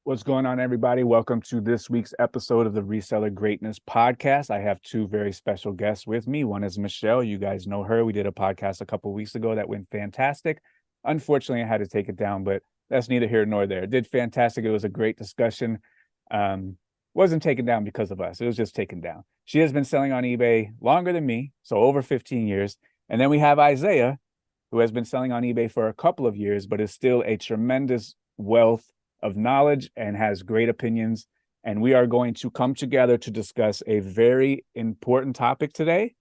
What's going on, everybody? Welcome to this week's episode of the Reseller Greatness Podcast. I have two very special guests with me. One is Michelle. You guys know her. We did a podcast a couple of weeks ago that went fantastic. Unfortunately, I had to take it down, but that's neither here nor there. It did fantastic. It was a great discussion. Wasn't taken down because of us. It was just taken down. She has been selling on eBay longer than me, so over 15 years. And then we have Isaiah, who has been selling on eBay for a couple of years, but is still a tremendous wealth of knowledge and has great opinions. And we are going to come together to discuss a very important topic today,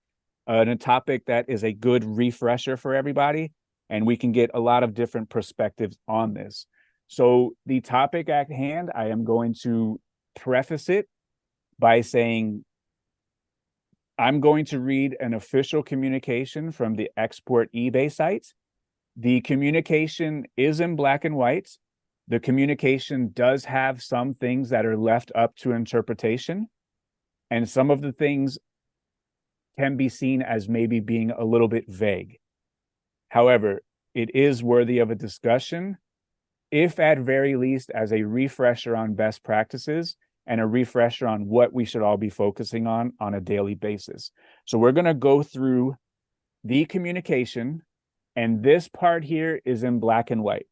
and a topic that is a good refresher for everybody. And we can get a lot of different perspectives on this. So the topic at hand, I am going to preface it by saying I'm going to read an official communication from the export eBay site. The communication is in black and white. The communication does have some things that are left up to interpretation, and some of the things can be seen as maybe being a little bit vague. However, it is worthy of a discussion, if at very least as a refresher on best practices and a refresher on what we should all be focusing on a daily basis. So we're going to go through the communication, and this part here is in black and white.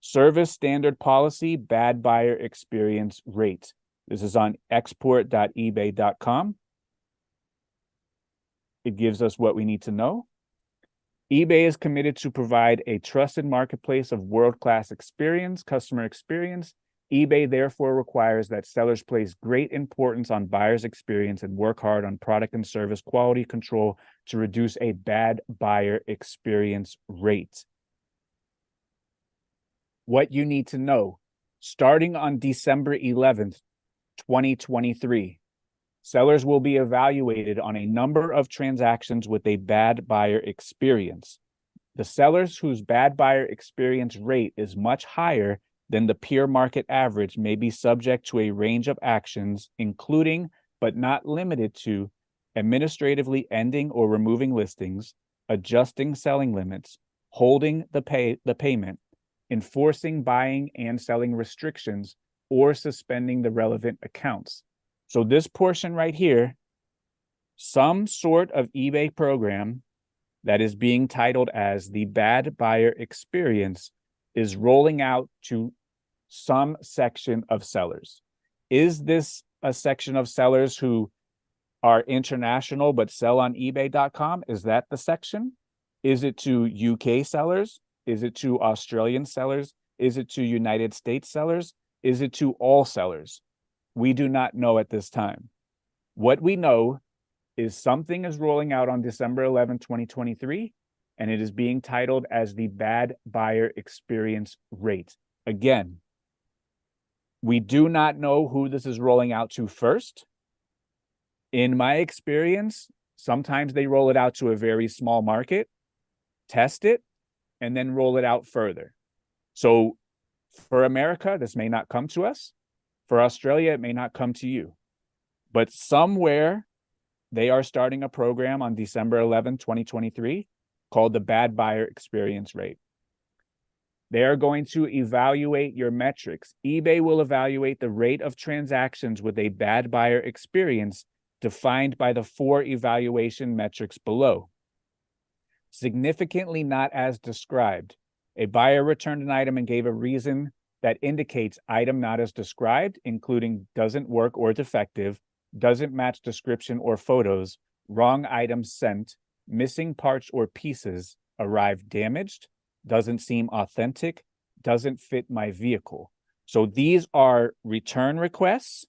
Service standard policy, bad buyer experience rate. This is on export.ebay.com. It gives us what we need to know. eBay is committed to provide a trusted marketplace of world-class customer experience. eBay therefore requires that sellers place great importance on buyers' experience and work hard on product and service quality control to reduce a bad buyer experience rate. What you need to know: starting on December 11th, 2023, sellers will be evaluated on a number of transactions with a bad buyer experience. The sellers whose bad buyer experience rate is much higher than the peer market average may be subject to a range of actions, including, but not limited to, administratively ending or removing listings, adjusting selling limits, holding the payment, enforcing buying and selling restrictions, or suspending the relevant accounts. So this portion right here, some sort of eBay program that is being titled as the bad buyer experience is rolling out to some section of sellers. Is this a section of sellers who are international but sell on ebay.com? Is that the section? Is it to UK sellers? Is it to Australian sellers? Is it to United States sellers? Is it to all sellers? We do not know at this time. What we know is something is rolling out on December 11, 2023, and it is being titled as the bad buyer experience rate. Again, we do not know who this is rolling out to first. In my experience, sometimes they roll it out to a very small market, test it, and then roll it out further. So for America, this may not come to us. For Australia, it may not come to you. But somewhere they are starting a program on December 11, 2023, called the Bad Buyer Experience Rate. They are going to evaluate your metrics. eBay will evaluate the rate of transactions with a bad buyer experience defined by the 4 evaluation metrics below. Significantly not as described. A buyer returned an item and gave a reason that indicates item not as described, including doesn't work or defective, doesn't match description or photos, wrong items sent, missing parts or pieces, arrived damaged, doesn't seem authentic, doesn't fit my vehicle. So these are return requests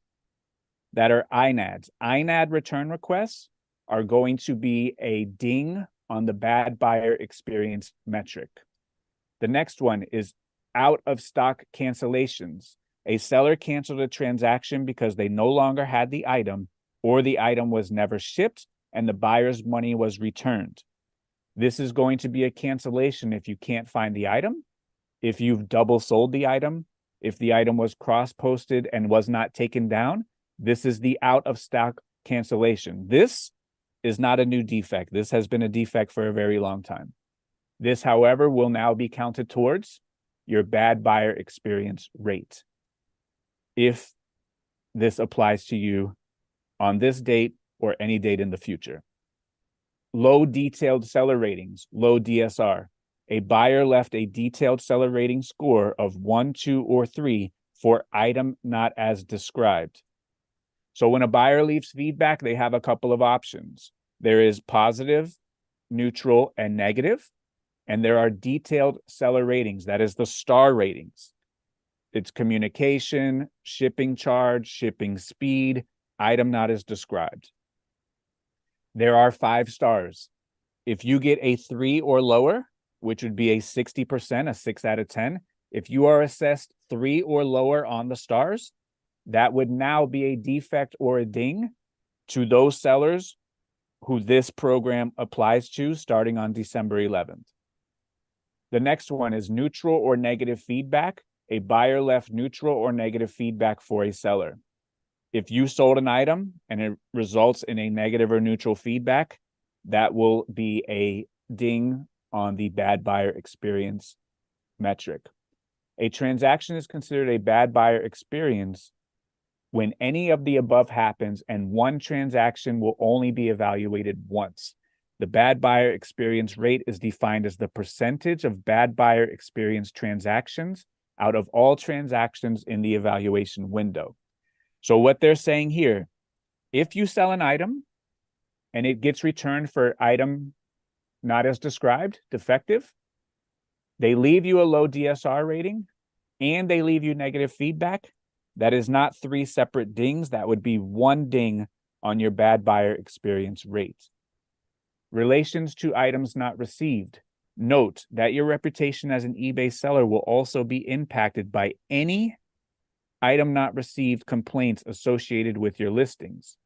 that are INADs. INAD return requests are going to be a ding on the bad buyer experience metric. The next one is out of stock cancellations. A seller canceled a transaction because they no longer had the item, or the item was never shipped and the buyer's money was returned. This is going to be a cancellation if you can't find the item, if you've double sold the item, if the item was cross-posted and was not taken down. This is the out of stock cancellation. This is not a new defect. This has been a defect for a very long time. This, however, will now be counted towards your bad buyer experience rate. if this applies to you on this date or any date in the future. Low detailed seller ratings, low DSR. A buyer left a detailed seller rating score of 1, 2, or 3 for item not as described. So when a buyer leaves feedback, they have a couple of options. There is positive, neutral, and negative. And there are detailed seller ratings. That is the star ratings. It's communication, shipping charge, shipping speed, item not as described. There are 5 stars. If you get a 3 or lower, which would be a 60%, a 6 out of 10, if you are assessed 3 or lower on the stars, that would now be a defect or a ding to those sellers who this program applies to starting on December 11th. The next one is neutral or negative feedback. A buyer left neutral or negative feedback for a seller. If you sold an item and it results in a negative or neutral feedback, that will be a ding on the bad buyer experience metric. A transaction is considered a bad buyer experience when any of the above happens and one transaction will only be evaluated once. The bad buyer experience rate is defined as the percentage of bad buyer experience transactions out of all transactions in the evaluation window. So what they're saying here, if you sell an item and it gets returned for item not as described, defective, they leave you a low DSR rating and they leave you negative feedback, that is not 3 separate dings. That would be 1 ding on your bad buyer experience rate. Relations to items not received. Note that your reputation as an eBay seller will also be impacted by any item not received complaints associated with your listings.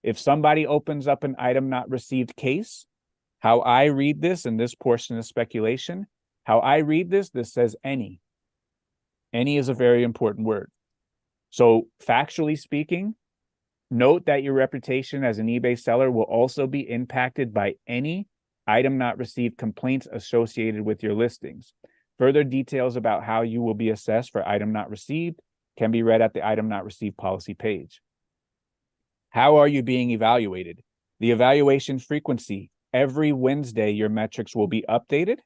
If somebody opens up an item not received case, how I read this, and this portion is speculation, how I read this says any. Any is a very important word. So factually speaking, note that your reputation as an eBay seller will also be impacted by any item not received complaints associated with your listings. Further details about how you will be assessed for item not received can be read at the item not received policy page. How are you being evaluated? The evaluation frequency. Every Wednesday, your metrics will be updated.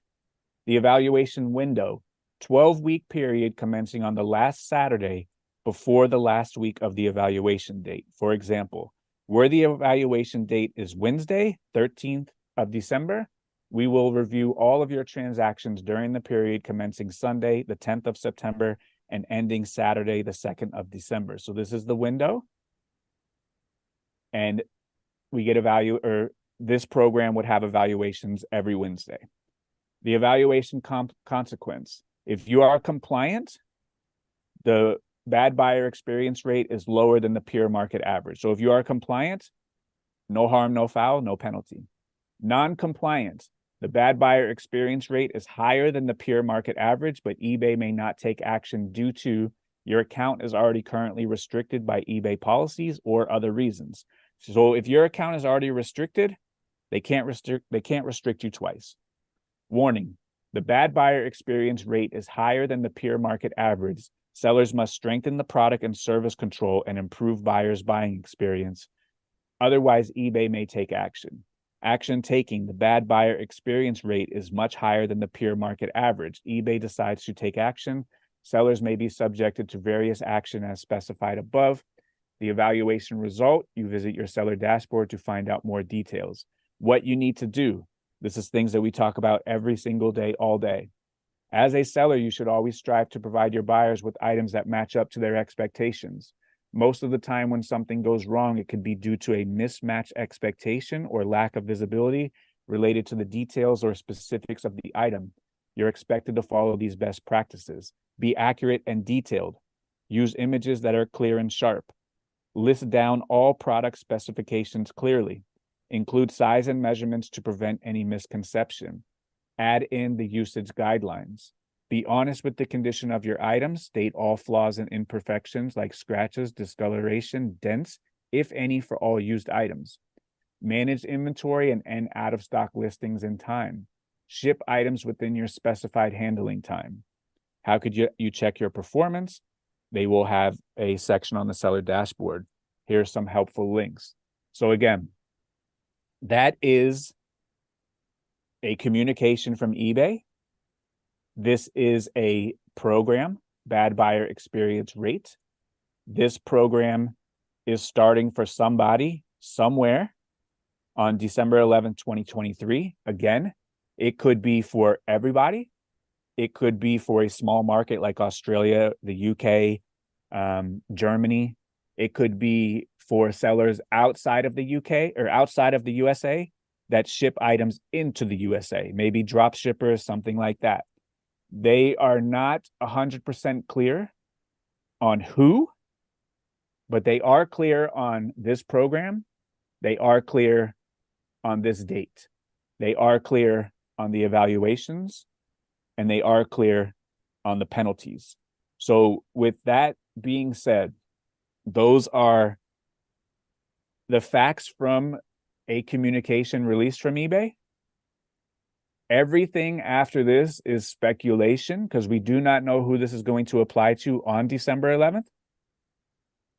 The evaluation window, 12-week period commencing on the last Saturday before the last week of the evaluation date. For example, where the evaluation date is Wednesday, 13th of December, we will review all of your transactions during the period commencing Sunday, the 10th of September, and ending Saturday, the 2nd of December. So this is the window. And we get this program would have evaluations every Wednesday. The evaluation consequence. If you are compliant, the bad buyer experience rate is lower than the peer market average. So if you are compliant, no harm, no foul, no penalty. Non-compliant, the bad buyer experience rate is higher than the peer market average, but eBay may not take action due to your account is already currently restricted by eBay policies or other reasons. So if your account is already restricted, they can't restrict you twice. Warning, the bad buyer experience rate is higher than the peer market average. Sellers must strengthen the product and service control and improve buyers' buying experience. Otherwise, eBay may take action. Action taking, the bad buyer experience rate is much higher than the peer market average. eBay decides to take action. Sellers may be subjected to various action as specified above. The evaluation result, you visit your seller dashboard to find out more details. What you need to do. This is things that we talk about every single day, all day. As a seller, you should always strive to provide your buyers with items that match up to their expectations. Most of the time when something goes wrong, it could be due to a mismatched expectation or lack of visibility related to the details or specifics of the item. You're expected to follow these best practices. Be accurate and detailed. Use images that are clear and sharp. List down all product specifications clearly. Include size and measurements to prevent any misconception. Add in the usage guidelines. Be honest with the condition of your items. State all flaws and imperfections like scratches, discoloration, dents, if any, for all used items. Manage inventory and end out-of-stock listings in time. Ship items within your specified handling time. How could you check your performance? they will have a section on the seller dashboard. Here's some helpful links. So again, that is a communication from eBay. This is a program, bad buyer experience rate. This program is starting for somebody somewhere on December 11th, 2023. Again, it could be for everybody. It could be for a small market like Australia, the UK, Germany. It could be for sellers outside of the UK or outside of the USA that ship items into the USA, maybe drop shippers, something like that. They are not 100% clear on who, but they are clear on this program. They are clear on this date. They are clear on the evaluations, and they are clear on the penalties. So with that being said, those are the facts from a communication released from eBay. Everything after this is speculation because we do not know who this is going to apply to on December 11th.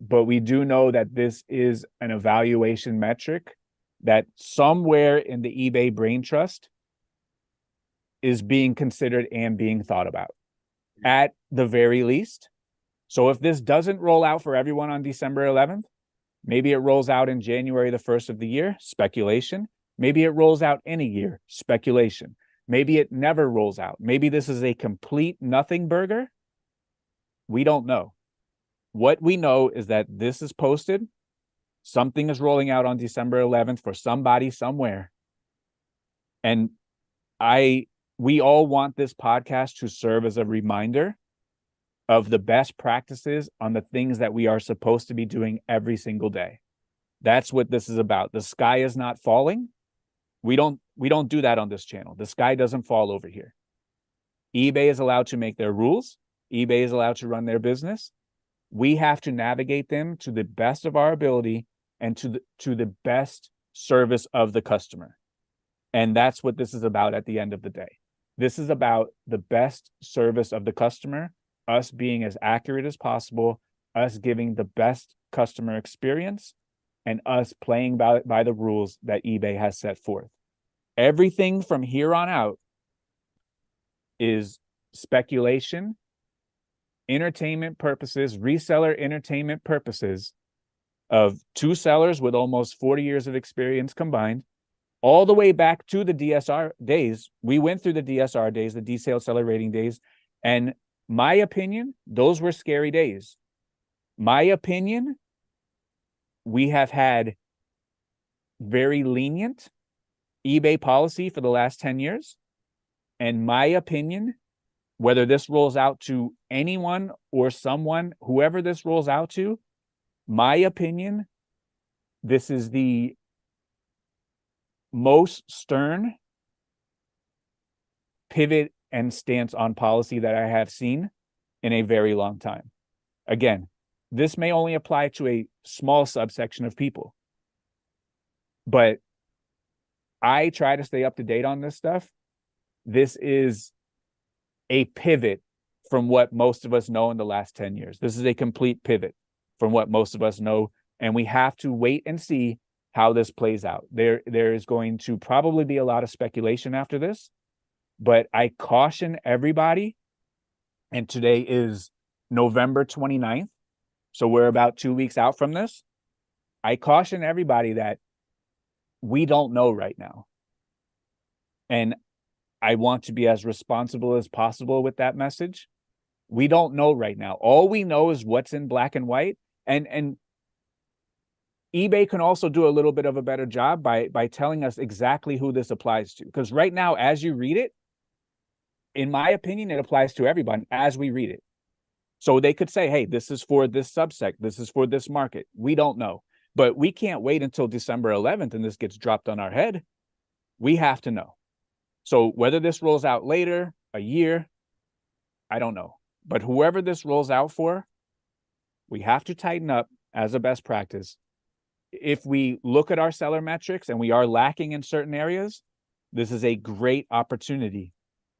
But we do know that this is an evaluation metric that somewhere in the eBay brain trust is being considered and being thought about at the very least. So if this doesn't roll out for everyone on December 11th, maybe it rolls out in January the 1st of the year, speculation. Maybe it rolls out in a year, speculation. Maybe it never rolls out. Maybe this is a complete nothing burger. We don't know. What we know is that this is posted. Something is rolling out on December 11th for somebody somewhere. And we all want this podcast to serve as a reminder of the best practices on the things that we are supposed to be doing every single day. That's what this is about. The sky is not falling. We don't do that on this channel. The sky doesn't fall over here. eBay is allowed to make their rules. eBay is allowed to run their business. We have to navigate them to the best of our ability and to the best service of the customer. And that's what this is about at the end of the day. This is about the best service of the customer, us being as accurate as possible, us giving the best customer experience, and us playing by the rules that eBay has set forth. Everything from here on out is speculation, entertainment purposes, reseller entertainment purposes of two sellers with almost 40 years of experience combined, all the way back to the DSR days. We went through the DSR days, the detailed seller rating days, and my opinion, those were scary days. My opinion, we have had very lenient eBay policy for the last 10 years. And my opinion, whether this rolls out to anyone or someone, whoever this rolls out to, my opinion, this is the most stern pivot and stance on policy that I have seen in a very long time. Again, this may only apply to a small subsection of people, but I try to stay up to date on this stuff. This is a pivot from what most of us know in the last 10 years. This is a complete pivot from what most of us know, and we have to wait and see how this plays out. There is going to probably be a lot of speculation after this, but I caution everybody, and today is November 29th, so we're about 2 weeks out from this. I caution everybody that we don't know right now. And I want to be as responsible as possible with that message. We don't know right now. All we know is what's in black and white. And eBay can also do a little bit of a better job by telling us exactly who this applies to. Because right now, as you read it, in my opinion, it applies to everybody as we read it. So they could say, hey, this is for this subsect. This is for this market. We don't know. But we can't wait until December 11th and this gets dropped on our head. We have to know. So whether this rolls out later, a year, I don't know. But whoever this rolls out for, we have to tighten up as a best practice. If we look at our seller metrics and we are lacking in certain areas, this is a great opportunity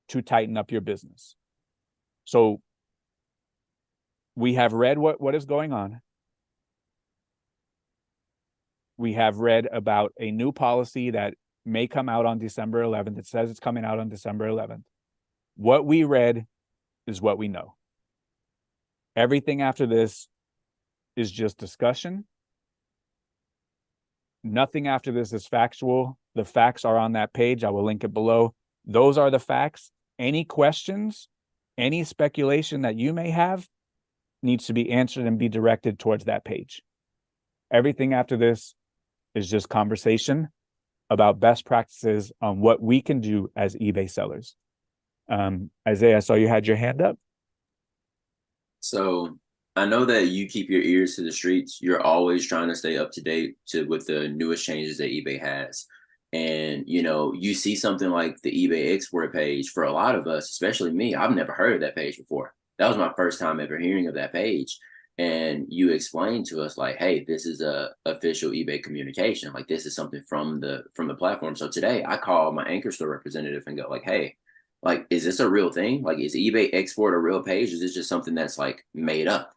to tighten up your business. So We have read what is going on. We have read about a new policy that may come out on December 11th. It says it's coming out on December 11th. What we read is what we know. Everything after this is just discussion. Nothing after this is factual. The facts are on that page. I will link it below. Those are the facts. Any questions, any speculation that you may have needs to be answered and be directed towards that page. Everything after this is just conversation about best practices on what we can do as eBay sellers. Isaiah, I saw you had your hand up. So I know that you keep your ears to the streets. You're always trying to stay up to date with the newest changes that eBay has. And, you see something like the eBay export page. For a lot of us, especially me, I've never heard of that page before. That was my first time ever hearing of that page. And you explained to us like, hey, this is a official eBay communication. Like this is something from the platform. So today I call my anchor store representative and go like, hey, like, is this a real thing? Like, is eBay export a real page? Is this just something that's like made up?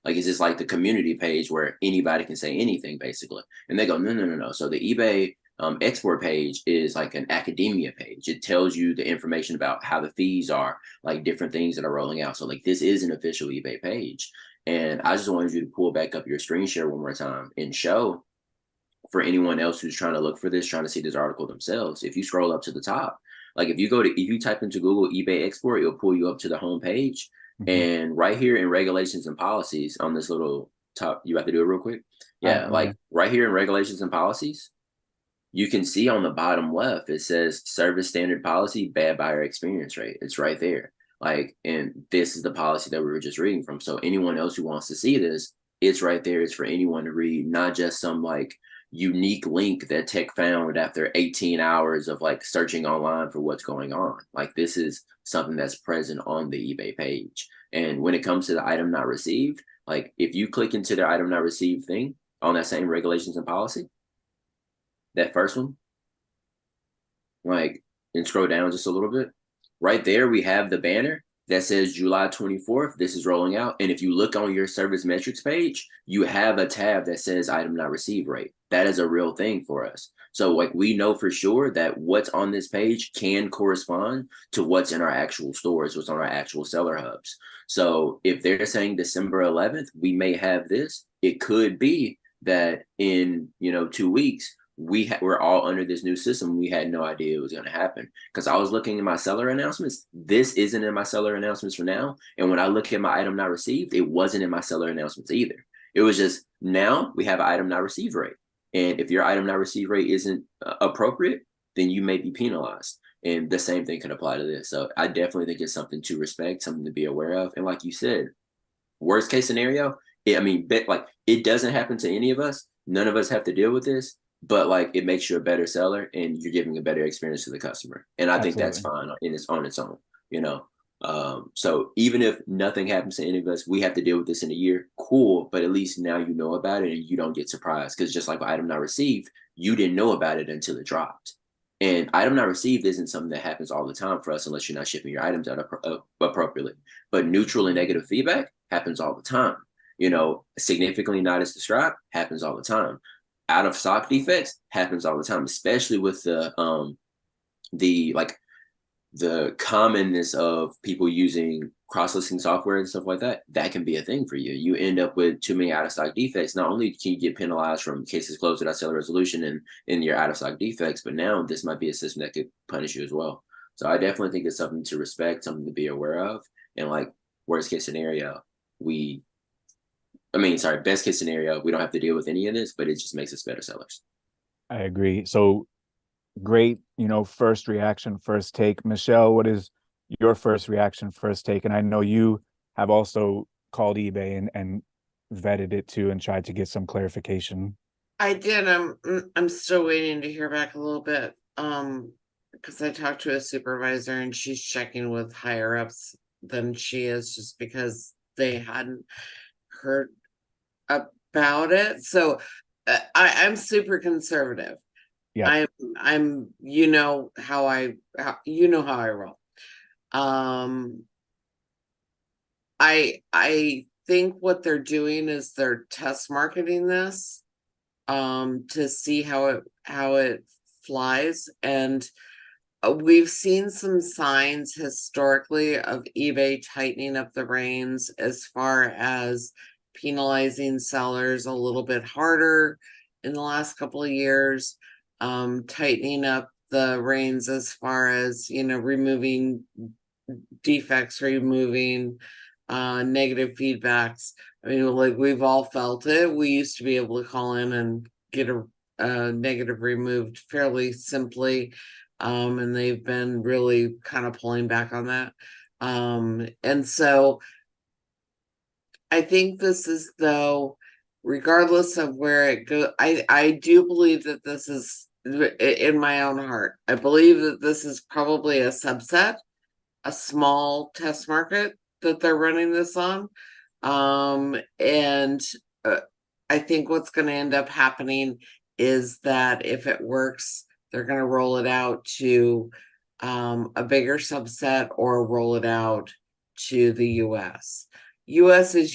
Like, is this like the community page where anybody can say anything basically? And they go, no, no, no, no. So the eBay export page is like an academia page. It tells you the information about how the fees are, like different things that are rolling out. So like this is an official eBay page. And I just wanted you to pull back up your screen share one more time and show for anyone else who's trying to look for this, trying to see this article themselves. If you scroll up to the top, like if you type into Google eBay export, it'll pull you up to the home page. Mm-hmm. And right here in regulations and policies on this little top, you have to do it real quick. Yeah, like right here in regulations and policies, you can see on the bottom left, it says service standard policy, bad buyer experience rate. It's right there. Like, and this is the policy that we were just reading from. So anyone else who wants to see this, it's right there. It's for anyone to read, not just some like unique link that tech found after 18 hours of like searching online for what's going on. Like this is something that's present on the eBay page. And when it comes to the item not received, like if you click into the item not received thing on that same regulations and policy, that first one, like, and scroll down just a little bit, right there we have the banner that says July 24th, this is rolling out. And if you look on your service metrics page, you have a tab that says item not received rate. That is a real thing for us. So like we know for sure that what's on this page can correspond to what's in our actual stores, what's on our actual seller hubs. So if they're saying December 11th, we may have this. It could be that in 2 weeks, we're all under this new system. We had no idea it was going to happen because I was looking at my seller announcements. This isn't in my seller announcements for now. And when I look at my item not received, it wasn't in my seller announcements either. It was just now we have an item not received rate. And if your item not received rate isn't appropriate, then you may be penalized. And the same thing can apply to this. So I definitely think it's something to respect, something to be aware of. And like you said, worst case scenario, it doesn't happen to any of us. None of us have to deal with this, but like it makes you a better seller and you're giving a better experience to the customer. And I think that's fine on its own. So even if nothing happens to any of us, we have to deal with this in a year. Cool, but at least now you know about it and you don't get surprised because just like item not received, you didn't know about it until it dropped. And item not received isn't something that happens all the time for us unless you're not shipping your items out appropriately. But neutral and negative feedback happens all the time. Significantly not as described happens all the time. Out of stock defects happens all the time, especially with the commonness of people using cross-listing software and stuff like that. That can be a thing for you. You end up with too many out-of-stock defects. Not only can you get penalized from cases closed without seller resolution and in your out-of-stock defects, but now this might be a system that could punish you as well. So I definitely think it's something to respect, something to be aware of. And like worst case scenario, best case scenario, we don't have to deal with any of this, but it just makes us better sellers. I agree. So great, first reaction, first take. Michelle, what is your first reaction, first take? And I know you have also called eBay and vetted it too and tried to get some clarification. I did. I'm still waiting to hear back a little bit. Because I talked to a supervisor and she's checking with higher ups than she is just because they hadn't heard about it. So I'm super conservative. Yeah, I'm how I roll. I think what they're doing is they're test marketing this to see how it flies. And we've seen some signs historically of eBay tightening up the reins as far as penalizing sellers a little bit harder in the last couple of years, tightening up the reins as far as, removing defects, removing negative feedbacks. I mean, like, we've all felt it. We used to be able to call in and get a negative removed fairly simply. And they've been really kind of pulling back on that. And so I think this is, though, regardless of where it goes, I do believe that this is, in my own heart, I believe that this is probably a subset, a small test market that they're running this on. And I think what's going to end up happening is that if it works, they're going to roll it out to a bigger subset or roll it out to the US. US is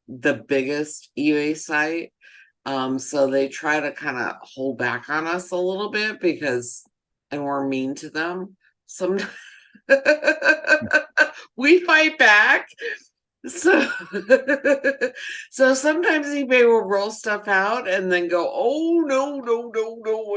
the biggest eBay site. So they try to kind of hold back on us a little bit and we're mean to them. Sometimes we fight back. So sometimes eBay will roll stuff out and then go, oh no,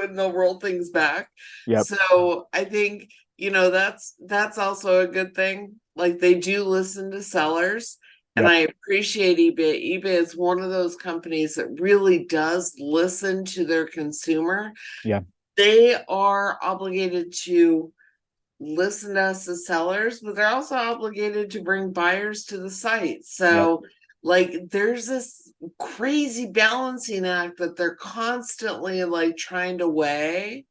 and they'll roll things back. Yep. So I think, that's also a good thing. Like, they do listen to sellers, and Yep. I appreciate eBay. eBay is one of those companies that really does listen to their consumer. Yeah. They are obligated to listen to us as sellers, but they're also obligated to bring buyers to the site. So like, there's this crazy balancing act that they're constantly like trying to weigh,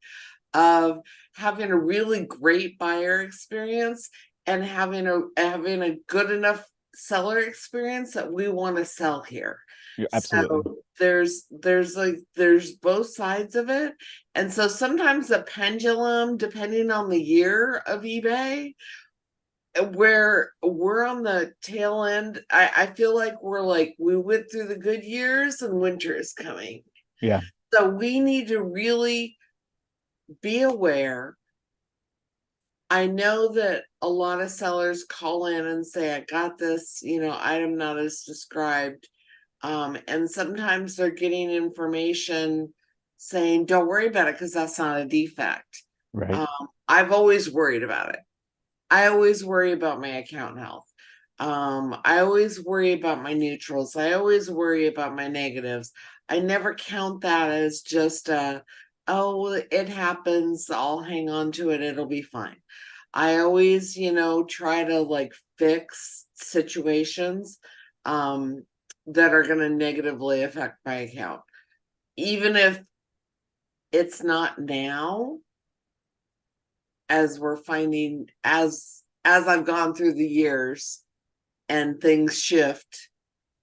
of having a really great buyer experience and having a good enough seller experience that we want to sell here. Absolutely. So there's both sides of it. And so sometimes the pendulum, depending on the year of eBay, where we're on the tail end, I feel like we went through the good years and winter is coming. Yeah. So we need to really be aware. I know that a lot of sellers call in and say, I got this, item not as described. And sometimes they're getting information saying, don't worry about it because that's not a defect. Right. I've always worried about it. I always worry about my account health. I always worry about my neutrals. I always worry about my negatives. I never count that as just oh, it happens, I'll hang on to it, it'll be fine. I always, try to like fix situations that are going to negatively affect my account, even if it's not now. As we're finding, as I've gone through the years and things shift,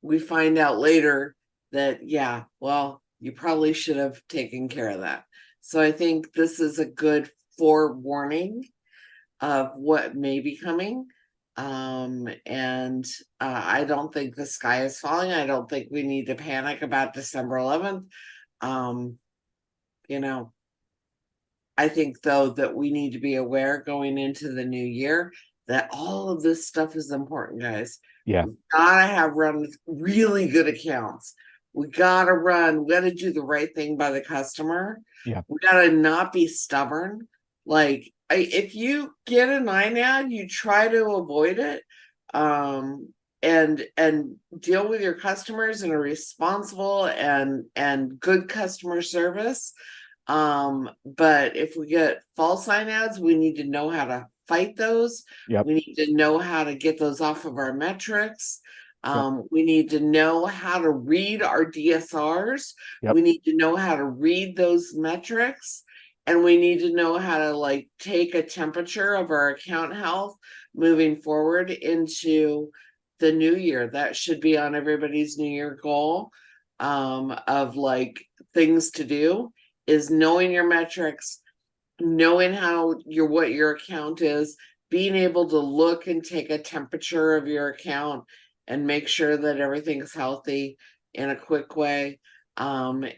we find out later that, yeah, well, you probably should have taken care of that. So I think this is a good forewarning of what may be coming. And I don't think the sky is falling. I don't think we need to panic about December 11th. I think, though, that we need to be aware going into the new year that all of this stuff is important, guys. Yeah. We gotta run really good accounts. We gotta do the right thing by the customer. Yeah. We gotta not be stubborn. Like, if you get a 9 ad, you try to avoid it, and deal with your customers in a responsible and good customer service. But if we get false sign ads, we need to know how to fight those. Yep. We need to know how to get those off of our metrics. Yep. We need to know how to read our DSRs. Yep. We need to know how to read those metrics, and we need to know how to like take a temperature of our account health moving forward into the new year. That should be on everybody's new year goal, of like things to do, is knowing your metrics, knowing what your account is, being able to look and take a temperature of your account and make sure that everything's healthy in a quick way, and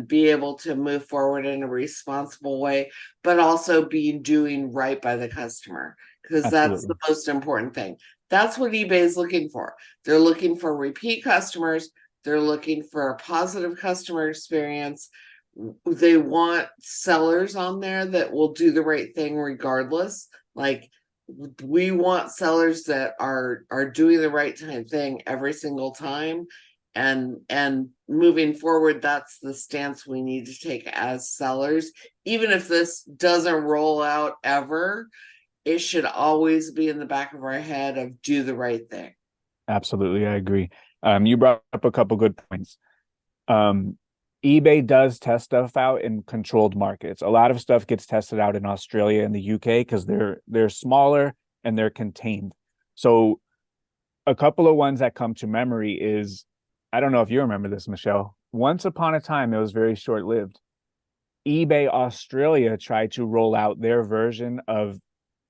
be able to move forward in a responsible way, but also be doing right by the customer, because that's the Absolutely. most important thing. That's what eBay is looking for. They're looking for repeat customers. They're looking for a positive customer experience. They want sellers on there that will do the right thing regardless. Like, we want sellers that are doing the right thing every single time, and moving forward, that's the stance we need to take as sellers. Even if this doesn't roll out ever, it should always be in the back of our head of do the right thing. Absolutely, I agree. You brought up a couple good points. eBay does test stuff out in controlled markets. A lot of stuff gets tested out in Australia and the UK because they're smaller and they're contained. So a couple of ones that come to memory is, I don't know if you remember this, Michelle. Once upon a time, it was very short-lived. eBay Australia tried to roll out their version of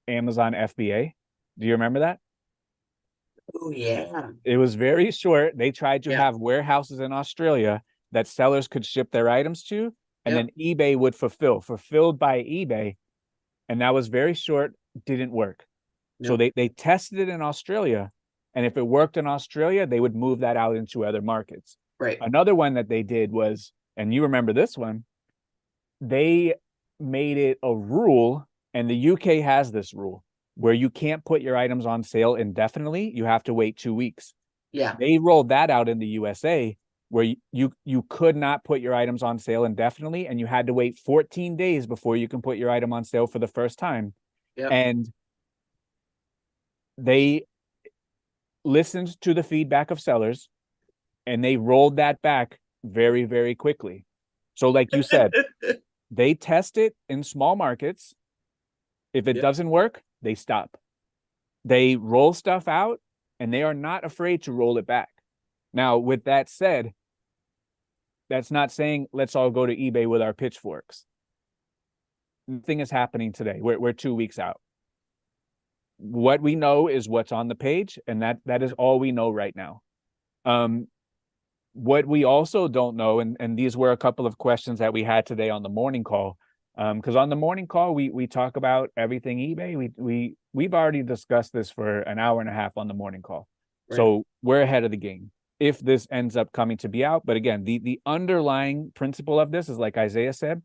Amazon FBA. Do you remember that? Oh yeah. It was very short. They tried to Yeah. have warehouses in Australia that sellers could ship their items to, and Yep. then eBay would fulfilled by eBay. And that was very short, didn't work. So Nope. they tested it in Australia, and if it worked in Australia, they would move that out into other markets. Right. Another one that they did was, and you remember this one, they made it a rule, and the UK has this rule where you can't put your items on sale indefinitely. You have to wait 2 weeks. Yeah. They rolled that out in the USA where you could not put your items on sale indefinitely, and you had to wait 14 days before you can put your item on sale for the first time. Yep. And they listened to the feedback of sellers and they rolled that back very, very quickly. So like you said, they test it in small markets. If it Yep. doesn't work, they stop. They roll stuff out and they are not afraid to roll it back. Now, with that said, that's not saying let's all go to eBay with our pitchforks. Nothing is happening today. We're 2 weeks out. What we know is what's on the page, and that is all we know right now. What we also don't know, and these were a couple of questions that we had today on the morning call, because on the morning call we talk about everything eBay. We've already discussed this for an hour and a half on the morning call, Right. so we're ahead of the game if this ends up coming to be out. But again, the underlying principle of this is, like Isaiah said,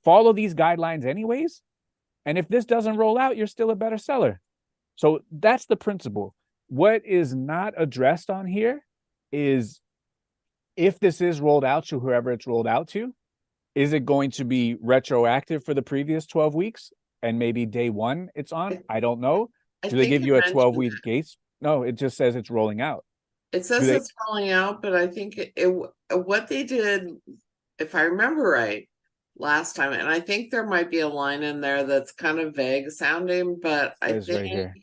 follow these guidelines anyways. And if this doesn't roll out, you're still a better seller. So that's the principle. What is not addressed on here is, if this is rolled out to whoever it's rolled out to, is it going to be retroactive for the previous 12 weeks and maybe day one it's on? I don't know. Do they give you a 12-week grace? No, it just says it's rolling out. It says it's rolling out, but I think what they did, if I remember right, last time, and I think there might be a line in there that's kind of vague sounding, but I think right here.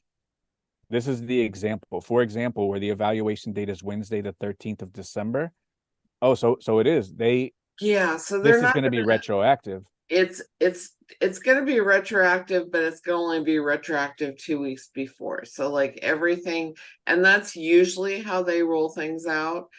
This is the example. For example, where the evaluation date is Wednesday, the 13th of December. Oh, so it is. So this is going to be retroactive. It's going to be retroactive, but it's going to only be retroactive 2 weeks before. So like everything, and that's usually how they roll things out,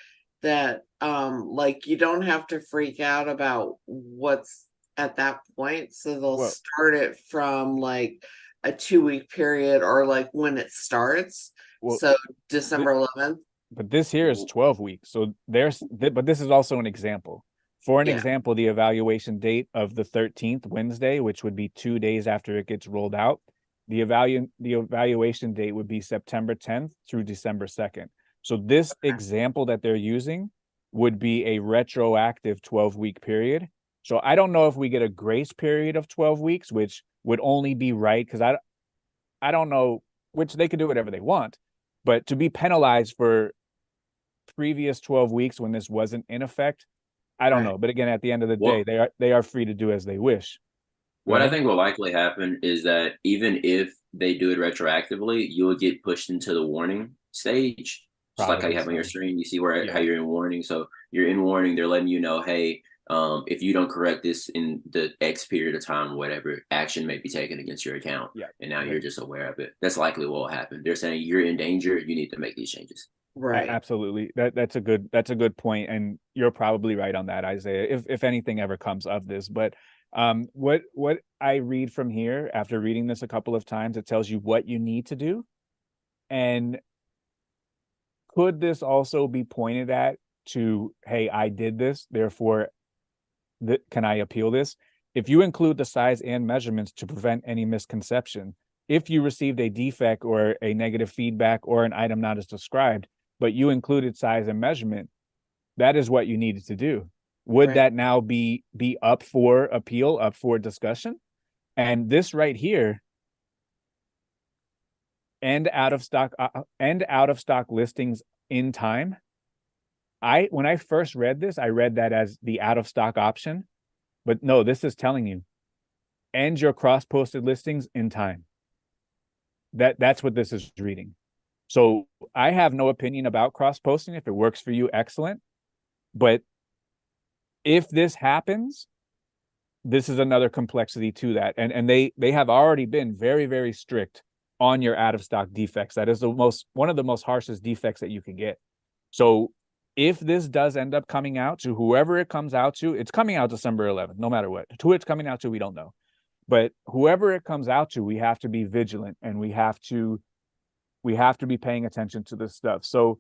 that like you don't have to freak out about what's at that point. So they'll start it from like a 2-week period, or like when it starts. So December 11th. But this here is 12 weeks. So but this is also an example. For an example, the evaluation date of the 13th, Wednesday, which would be 2 days after it gets rolled out, the evaluation date would be September 10th through December 2nd. So this example that they're using would be a retroactive 12-week period. So I don't know if we get a grace period of 12 weeks, which would only be right, because I don't know, which they could do whatever they want, but to be penalized for previous 12 weeks when this wasn't in effect, I don't know. But again, at the end of the day, they are free to do as they wish. What I think will likely happen is that even if they do it retroactively, you will get pushed into the warning stage. Just like how you have on your screen, you see how you're in warning. So you're in warning, they're letting you know, hey, if you don't correct this in the X period of time, whatever, action may be taken against your account. Yeah. And now you're just aware of it. That's likely what will happen. They're saying you're in danger. You need to make these changes. Right. Absolutely. That's a good point, and you're probably right on that, Isaiah. If anything ever comes of this, but what I read from here after reading this a couple of times, it tells you what you need to do, and could this also be pointed at to, hey, I did this, therefore, can I appeal this? If you include the size and measurements to prevent any misconception, if you received a defect or a negative feedback or an item not as described, but you included size and measurement, that is what you needed to do. Would that now be up for appeal, up for discussion? And this right here, end out of stock listings in time. When I first read this, I read that as the out of stock option, but no, this is telling you end your cross-posted listings in time. That's what this is reading. So I have no opinion about cross-posting. If it works for you, excellent. But if this happens, this is another complexity to that. And they have already been very, very strict on your out-of-stock defects. That is one of the most harshest defects that you can get. So if this does end up coming out to whoever it comes out to, it's coming out December 11th, no matter what. Who it's coming out to, we don't know. But whoever it comes out to, we have to be vigilant, and we have to be paying attention to this stuff. So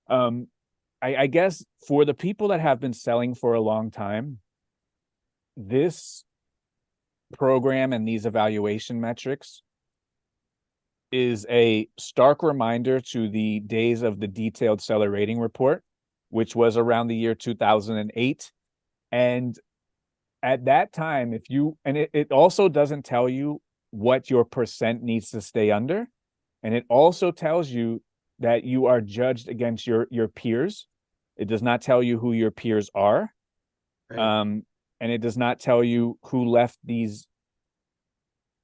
I guess for the people that have been selling for a long time, this program and these evaluation metrics is a stark reminder to the days of the detailed seller rating report, which was around the year 2008. And at that time, it also doesn't tell you what your percent needs to stay under. And it also tells you that you are judged against your peers. It does not tell you who your peers are. Right. And it does not tell you who left these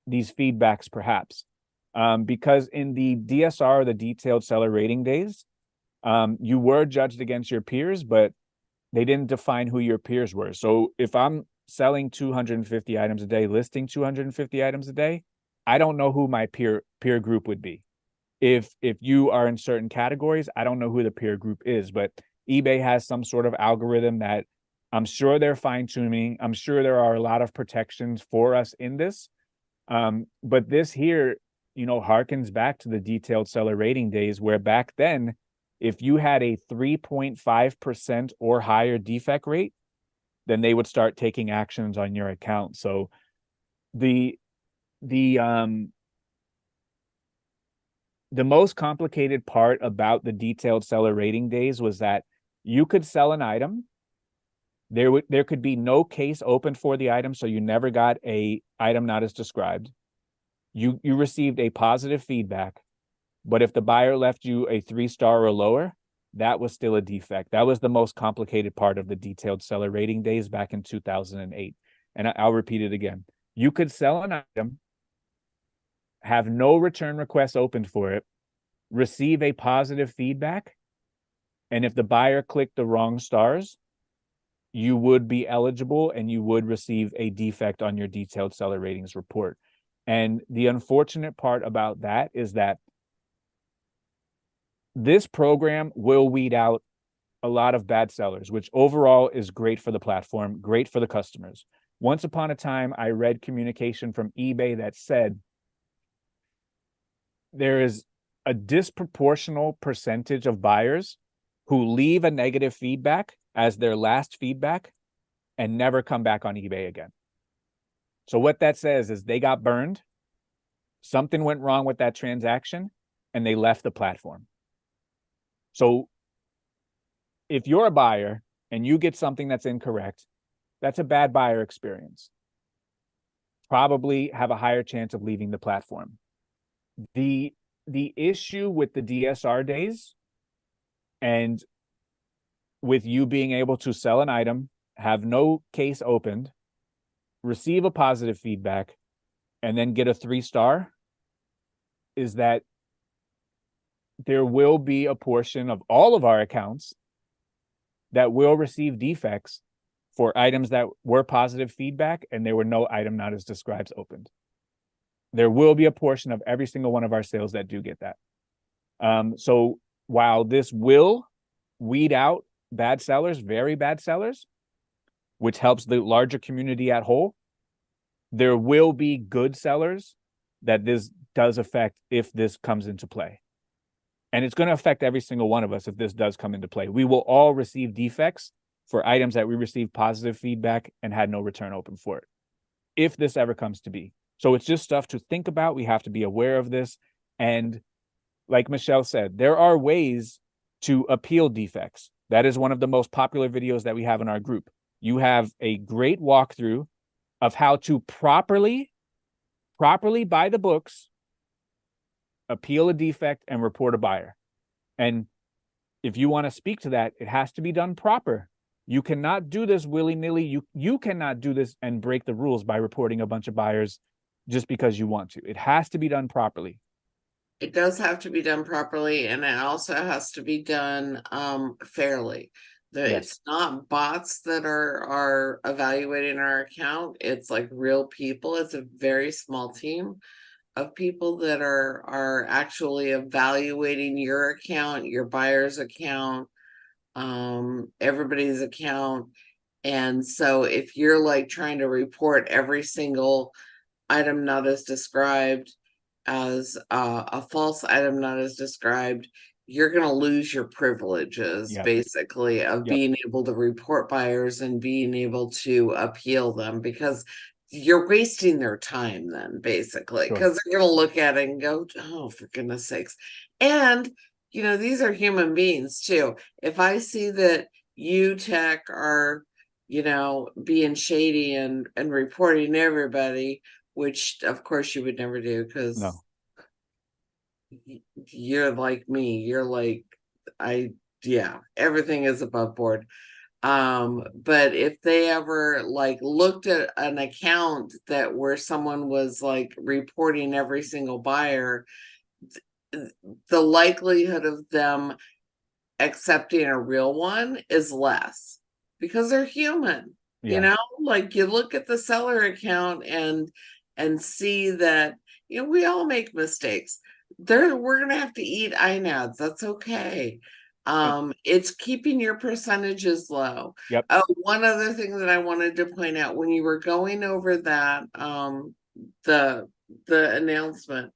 feedbacks, perhaps. Because in the DSR, the detailed seller rating days, you were judged against your peers, but they didn't define who your peers were. So if I'm selling 250 items a day, listing 250 items a day, I don't know who my peer group would be. If you are in certain categories, I don't know who the peer group is, but eBay has some sort of algorithm that I'm sure they're fine-tuning. I'm sure there are a lot of protections for us in this. But this here, harkens back to the detailed seller rating days, where back then, if you had a 3.5% or higher defect rate, then they would start taking actions on your account. So the most complicated part about the detailed seller rating days was that you could sell an item. There could be no case open for the item, so you never got a item not as described. You received a positive feedback, but if the buyer left you a 3-star or lower, that was still a defect. That was the most complicated part of the detailed seller rating days back in 2008. And I'll repeat it again. You could sell an item, have no return request opened for it, receive a positive feedback, and if the buyer clicked the wrong stars, you would be eligible and you would receive a defect on your detailed seller ratings report. And the unfortunate part about that is that this program will weed out a lot of bad sellers, which overall is great for the platform, great for the customers. Once upon a time, I read communication from eBay that said there is a disproportional percentage of buyers who leave a negative feedback as their last feedback and never come back on eBay again. So what that says is they got burned, something went wrong with that transaction, and they left the platform. So if you're a buyer and you get something that's incorrect, that's a bad buyer experience. Probably have a higher chance of leaving the platform. The issue with the DSR days and with you being able to sell an item, have no case opened, receive a positive feedback, and then get a 3-star is that there will be a portion of all of our accounts that will receive defects for items that were positive feedback and there were no item not as described opened. There will be a portion of every single one of our sales that do get that. So while this will weed out bad sellers, very bad sellers, which helps the larger community at whole, there will be good sellers that this does affect if this comes into play. And it's going to affect every single one of us if this does come into play. We will all receive defects for items that we received positive feedback and had no return open for it, if this ever comes to be. So it's just stuff to think about. We have to be aware of this. And like Michelle said, there are ways to appeal defects. That is one of the most popular videos that we have in our group. You have a great walkthrough of how to properly by the books, appeal a defect and report a buyer. And if you want to speak to that, it has to be done proper. You cannot do this willy-nilly. You cannot do this and break the rules by reporting a bunch of buyers just because you want to. It has to be done properly. It does have to be done properly, and it also has to be done fairly. It's not bots that are evaluating our account. It's like real people. It's a very small team of people that are actually evaluating your account, your buyer's account, everybody's account. And so if you're like trying to report every single item not as described as a false item not as described, you're going to lose your privileges, basically, of being able to report buyers and being able to appeal them, because you're wasting their time then, basically, because they're going to look at it and go, oh, for goodness sakes. And, you know, these are human beings too. If I see that you tech are, you know, being shady and reporting everybody, which of course you would never do, because you're like me, you're like, everything is above board. But if they ever like looked at an account that where someone was like reporting every single buyer, the likelihood of them accepting a real one is less, because they're human. You know, like you look at the seller account and see that, you know, we all make mistakes. We're gonna have to eat INADs. That's okay. It's keeping your percentages low. One other thing that I wanted to point out when you were going over that, the announcement.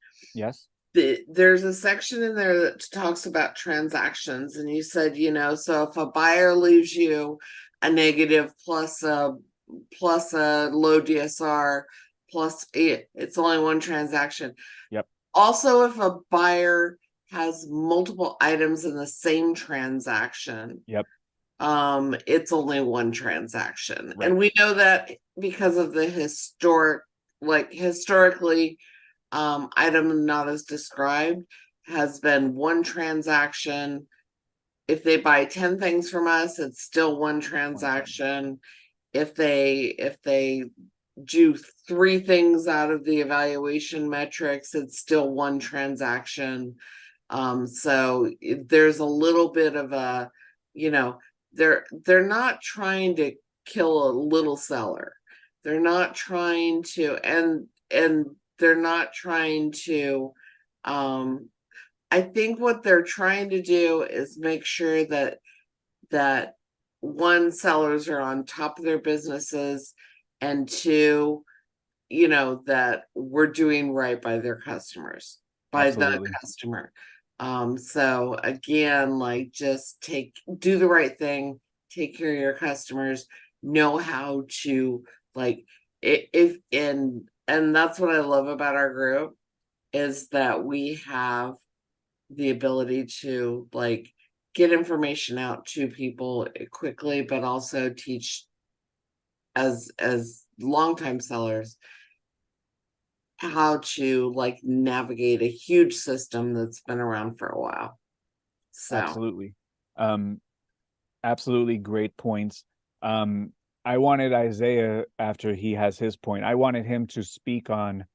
There's a section in there that talks about transactions, and you said, you know, so if a buyer leaves you a negative plus a low DSR plus it's only one transaction. Also, if a buyer has multiple items in the same transaction, it's only one transaction. And we know that because of the historically, item not as described has been one transaction. If they buy 10 things from us, it's still one transaction. If they do 3 things out of the evaluation metrics, it's still one transaction. So there's a little bit of a, you know, they're not trying to kill a little seller. They're not trying to, and they're not trying to, I think what they're trying to do is make sure that one, sellers are on top of their businesses, and 2, you know, that we're doing right by their customers, by the customer. So again, like, just do the right thing, take care of your customers, know how to, like, and that's what I love about our group, is that we have the ability to like get information out to people quickly, but also teach as longtime sellers how to like navigate a huge system that's been around for a while. So absolutely great points. I wanted Isaiah, after he has his point, I wanted him to speak on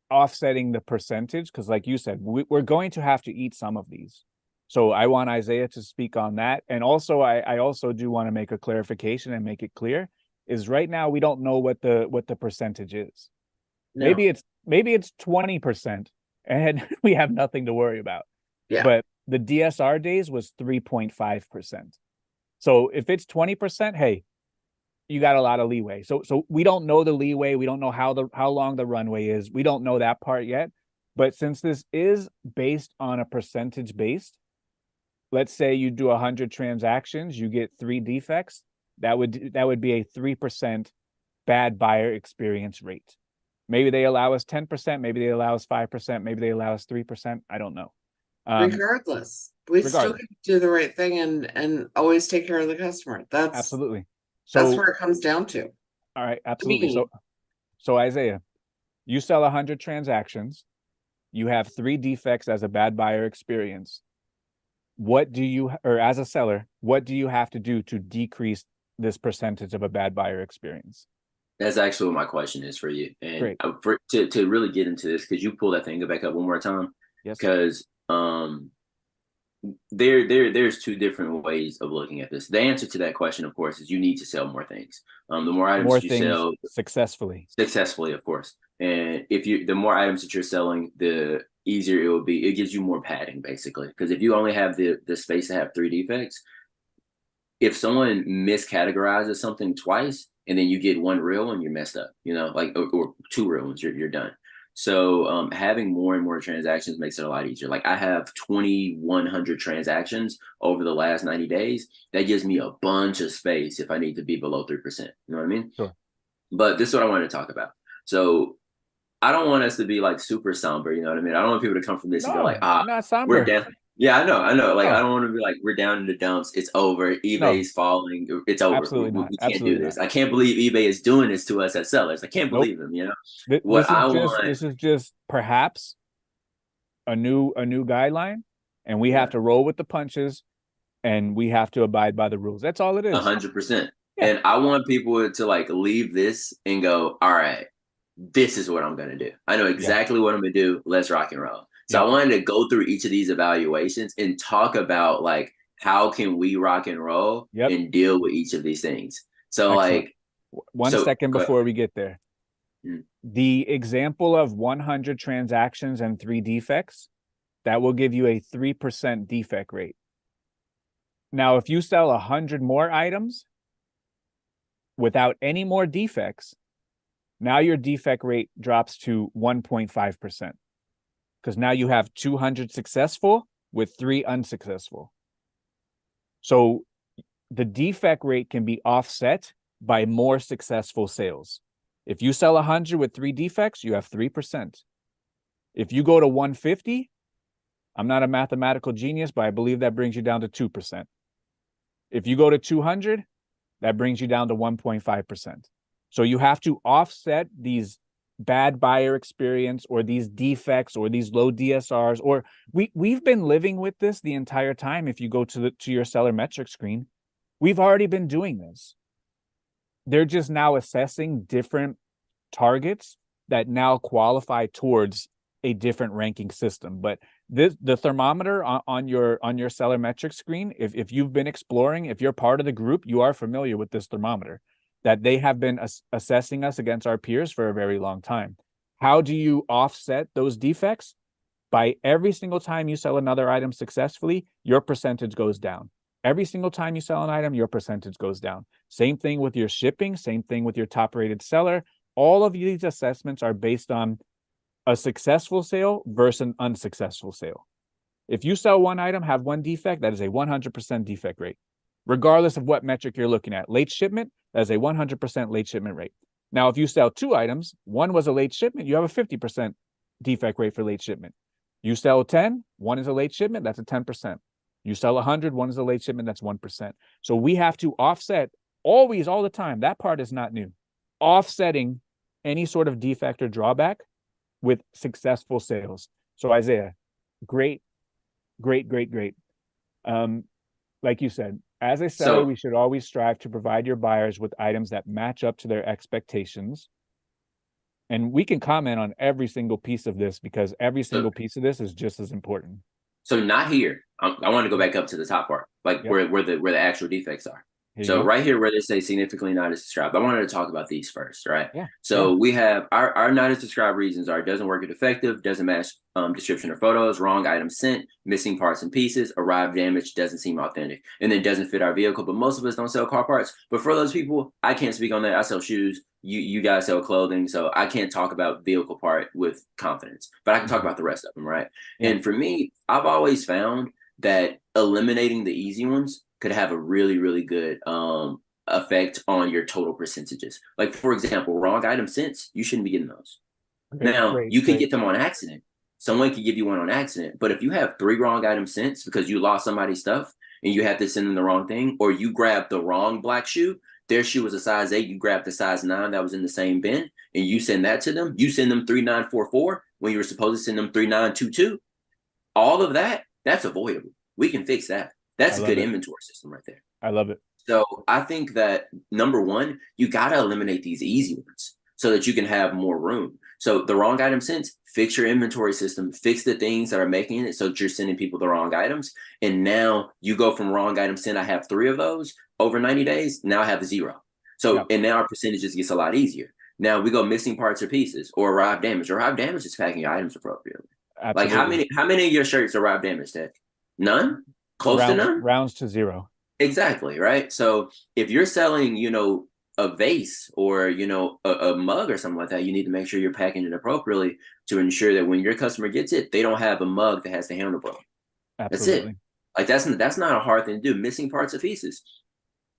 offsetting the percentage, because like you said, we're going to have to eat some of these. So I want Isaiah to speak on that. And also, I also do want to make a clarification and make it clear is right now we don't know what the percentage is. No. Maybe it's 20% and we have nothing to worry about. Yeah. But the DSR days was 3.5%. So if it's 20%, hey, you got a lot of leeway. So we don't know the leeway. We don't know how long the runway is. We don't know that part yet. But since this is based on a percentage based, let's say you do 100 transactions, you get 3 defects. That would be a 3% bad buyer experience rate. Maybe they allow us 10%, maybe they allow us 5%, maybe they allow us 3%. I don't know. Regardless, we still can do the right thing and always take care of the customer. That's absolutely. That's where it comes down to. All right, absolutely. So Isaiah, you sell 100 transactions, you have 3 defects as a bad buyer experience. What do you, or as a seller, what do you have to do to decrease this percentage of a bad buyer experience? That's actually what my question is for you. And Great. To really get into this, could you pull that thing back up one more time? Yes. Because there's 2 different ways of looking at this. The answer to that question, of course, is you need to sell more things. The more items you sell successfully, of course. And the more items that you're selling, the easier it will be. It gives you more padding, basically. Because if you only have the space to have 3 defects, if someone miscategorizes something twice and then you get 1 real one, you're messed up, like, or 2 real ones, you're done. So having more and more transactions makes it a lot easier. Like I have 2,100 transactions over the last 90 days. That gives me a bunch of space if I need to be below 3%. You know what I mean? Sure. But this is what I wanted to talk about. So I don't want us to be like super somber. You know what I mean? I don't want people to come from this and go like, not somber. We're down. Yeah, I know. Like, I don't want to be like, we're down in the dumps. It's over. eBay's falling. It's over. Absolutely not. We can't do this. I can't believe eBay is doing this to us as sellers. I can't believe them, This is just perhaps a new guideline, and we have to roll with the punches, and we have to abide by the rules. That's all it is. 100%. And I want people to like leave this and go, all right, this is what I'm going to do. I know exactly what I'm going to do. Let's rock and roll. So I wanted to go through each of these evaluations and talk about like, how can we rock and roll and deal with each of these things? So excellent. Like one second before we get there. The example of 100 transactions and 3 defects, that will give you a 3% defect rate. Now, if you sell 100 more items without any more defects, now your defect rate drops to 1.5%. Because now you have 200 successful with 3 unsuccessful. So the defect rate can be offset by more successful sales. If you sell 100 with 3 defects, you have 3%. If you go to 150, I'm not a mathematical genius, but I believe that brings you down to 2%. If you go to 200, that brings you down to 1.5%. So you have to offset these bad buyer experience or these defects or these low DSRs, or we've been living with this the entire time. If you go to your seller metric screen, we've already been doing this. They're just now assessing different targets that now qualify towards a different ranking system. But the thermometer on your seller metric screen, if you've been exploring, if you're part of the group, you are familiar with this thermometer, that they have been assessing us against our peers for a very long time. How do you offset those defects? By every single time you sell another item successfully, your percentage goes down. Every single time you sell an item, your percentage goes down. Same thing with your shipping, same thing with your top rated seller. All of these assessments are based on a successful sale versus an unsuccessful sale. If you sell 1 item, have 1 defect, that is a 100% defect rate. Regardless of what metric you're looking at. Late shipment, that is a 100% late shipment rate. Now, if you sell 2 items, 1 was a late shipment, you have a 50% defect rate for late shipment. You sell 10, 1 is a late shipment, that's a 10%. You sell 100, 1 is a late shipment, that's 1%. So we have to offset always, all the time. That part is not new. Offsetting any sort of defect or drawback with successful sales. So Isaiah, great. Like you said, as a seller, we should always strive to provide your buyers with items that match up to their expectations. And we can comment on every single piece of this because every single piece of this is just as important. So not here, I want to go back up to the top part, like where the actual defects are. So right here where they say significantly not as described, I wanted to talk about these first, right? Yeah. So we have our not as described reasons are doesn't work or defective, doesn't match description or photos, wrong item sent, missing parts and pieces, arrived damaged, doesn't seem authentic, and then doesn't fit our vehicle. But most of us don't sell car parts. But for those people, I can't speak on that. I sell shoes. You guys sell clothing, so I can't talk about vehicle part with confidence, but I can talk about the rest of them, right? Yeah. And for me, I've always found that eliminating the easy ones could have a really, really good effect on your total percentages. Like, for example, wrong item sense, you shouldn't be getting those. You could get them on accident. Someone could give you one on accident. But if you have 3 wrong item sense because you lost somebody's stuff and you had to send them the wrong thing, or you grabbed the wrong black shoe, their shoe was a size 8, you grabbed the size 9 that was in the same bin, and you send that to them, you send them 3944 when you were supposed to send them 3922. All of that, that's avoidable. We can fix that. That's a good inventory system right there. I love it. So I think that number one, you got to eliminate these easy ones so that you can have more room. So the wrong item sense, fix your inventory system, fix the things that are making it so that you're sending people the wrong items. And now you go from wrong item sent, I have 3 of those over 90 days. Now I have 0. So, and now our percentages gets a lot easier. Now we go missing parts or pieces or arrived damage. Arrived damage is packing your items appropriately. Absolutely. Like how many of your shirts arrived damaged, Ted? None? Close to none? Rounds to 0. Exactly, right? So if you're selling, a vase or, a mug or something like that, you need to make sure you're packing it appropriately to ensure that when your customer gets it, they don't have a mug that has the handle broken. Absolutely. That's it. Like that's not a hard thing to do. Missing parts or pieces.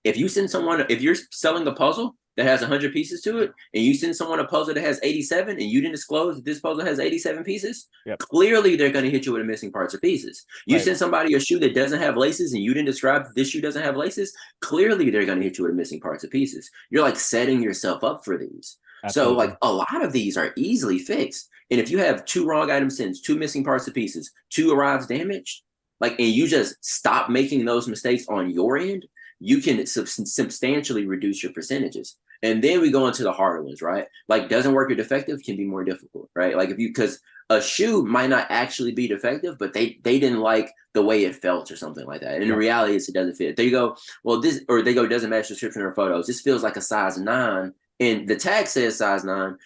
If you're selling a puzzle that has 100 pieces to it, and you send someone a puzzle that has 87, and you didn't disclose that this puzzle has 87 pieces, clearly they're going to hit you with a missing parts or pieces. You send somebody a shoe that doesn't have laces, and you didn't describe that this shoe doesn't have laces, clearly they're going to hit you with missing parts or pieces. You're like setting yourself up for these. Absolutely. So like a lot of these are easily fixed. And if you have 2 wrong item sends, 2 missing parts or pieces, 2 arrives damaged, and you just stop making those mistakes on your end, you can substantially reduce your percentages. And then we go into the harder ones, right? Like doesn't work or defective can be more difficult, right? Like because a shoe might not actually be defective, but they didn't like the way it felt or something like that. And the reality is it doesn't fit. They go, doesn't match description or photos. This feels like a size 9. And the tag says size 9,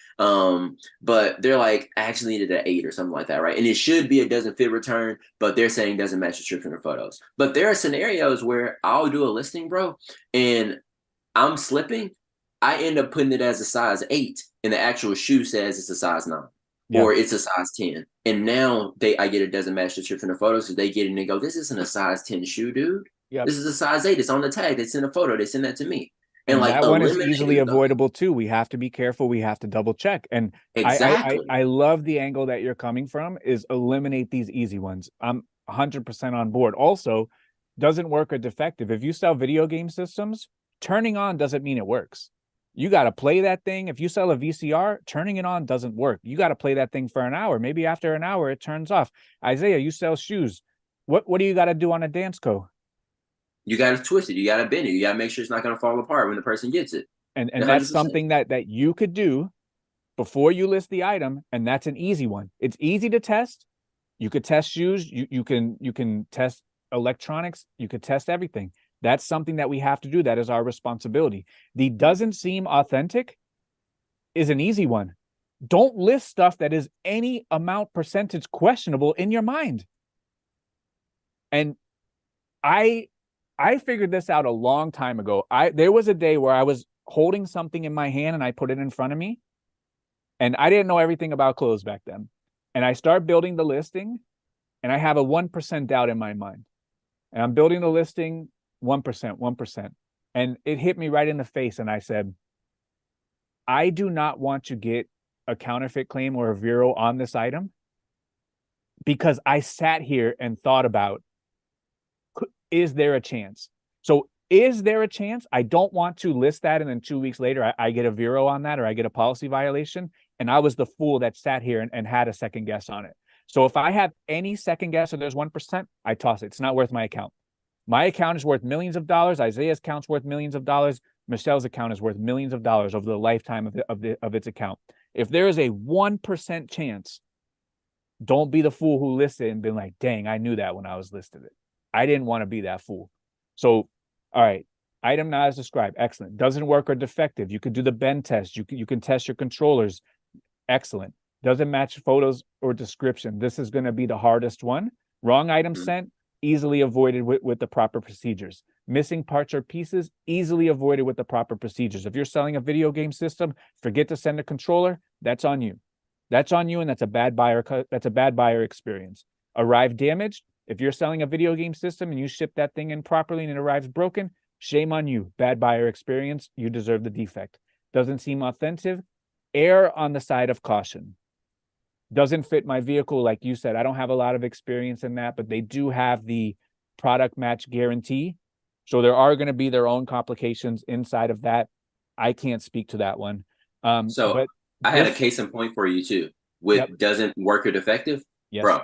but they're like, I actually needed an 8 or something like that, right? And it should be a doesn't fit return, but they're saying doesn't match description or photos. But there are scenarios where I'll do a listing, bro, and I'm slipping. I end up putting it as a size 8, and the actual shoe says it's a size 9, or it's a size 10. And now I get a doesn't match description or photos because they get it and they go, this isn't a size 10 shoe, dude. This is a size 8. It's on the tag. They send a photo. They send that to me. And like that one is easily avoidable too. We have to be careful. We have to double check. And I love the angle that you're coming from is eliminate these easy ones. I'm 100% on board. Also, doesn't work or defective. If you sell video game systems, turning on doesn't mean it works. You got to play that thing. If you sell a VCR, turning it on doesn't work. You got to play that thing for an hour. Maybe after an hour, it turns off. Isaiah, you sell shoes. What do you got to do on a dance co? You got to twist it. You got to bend it. You got to make sure it's not going to fall apart when the person gets it. And that's something that you could do before you list the item. And that's an easy one. It's easy to test. You could test shoes. You can test electronics. You could test everything. That's something that we have to do. That is our responsibility. The doesn't seem authentic is an easy one. Don't list stuff that is any amount percentage questionable in your mind. And I figured this out a long time ago. There was a day where I was holding something in my hand and I put it in front of me. And I didn't know everything about clothes back then. And I start building the listing and I have a 1% doubt in my mind. And I'm building the listing 1%. And it hit me right in the face. And I said, I do not want to get a counterfeit claim or a Vero on this item because I sat here and thought about, is there a chance? So is there a chance? I don't want to list that and then 2 weeks later I get a Vero on that or I get a policy violation. And I was the fool that sat here and had a second guess on it. So if I have any second guess or there's 1%, I toss it. It's not worth my account. My account is worth millions of dollars. Isaiah's account's worth millions of dollars. Michelle's account is worth millions of dollars over the lifetime of its account. If there is a 1% chance, don't be the fool who listed it and been like, dang, I knew that when I was listed it. I didn't want to be that fool. So, all right, item not as described, excellent. Doesn't work or defective. You could do the bend test. You can test your controllers, excellent. Doesn't match photos or description. This is going to be the hardest one. Wrong item sent, easily avoided with the proper procedures. Missing parts or pieces, easily avoided with the proper procedures. If you're selling a video game system, forget to send a controller, that's on you. That's on you, and that's a bad buyer. That's a bad buyer experience. Arrived damaged. If you're selling a video game system and you ship that thing in properly and it arrives broken, shame on you. Bad buyer experience. You deserve the defect. Doesn't seem authentic. Err on the side of caution. Doesn't fit my vehicle, like you said. I don't have a lot of experience in that, but they do have the product match guarantee. So there are going to be their own complications inside of that. I can't speak to that one. So I had a case in point for you too. With doesn't work or defective, bro.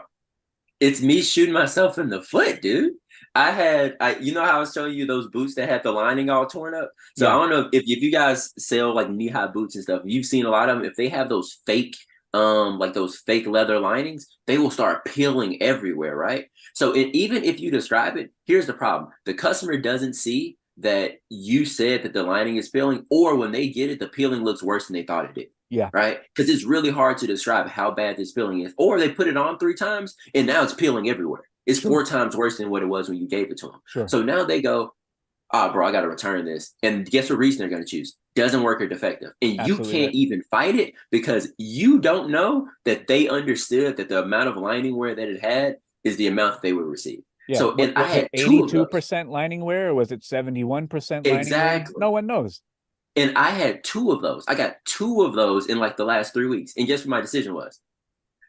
It's me shooting myself in the foot, dude. You know how I was showing you those boots that had the lining all torn up? So I don't know if you guys sell like knee-high boots and stuff, you've seen a lot of them. If they have those fake, like those fake leather linings, they will start peeling everywhere, right? So even if you describe it, here's the problem. The customer doesn't see that you said that the lining is peeling, or when they get it, the peeling looks worse than they thought it did. Yeah. Right. Because it's really hard to describe how bad this peeling is. Or they put it on 3 times and now it's peeling everywhere. It's 4 times worse than what it was when you gave it to them. Sure. So now they go, bro, I got to return this. And guess what reason they're going to choose? Doesn't work or defective. And you can't even fight it because you don't know that they understood that the amount of lining wear that it had is the amount that they would receive. Yeah. So and I had 82% lining wear, or was it 71% lining wear? No one knows. And I had 2 of those. I got 2 of those in like the last 3 weeks. And guess what my decision was?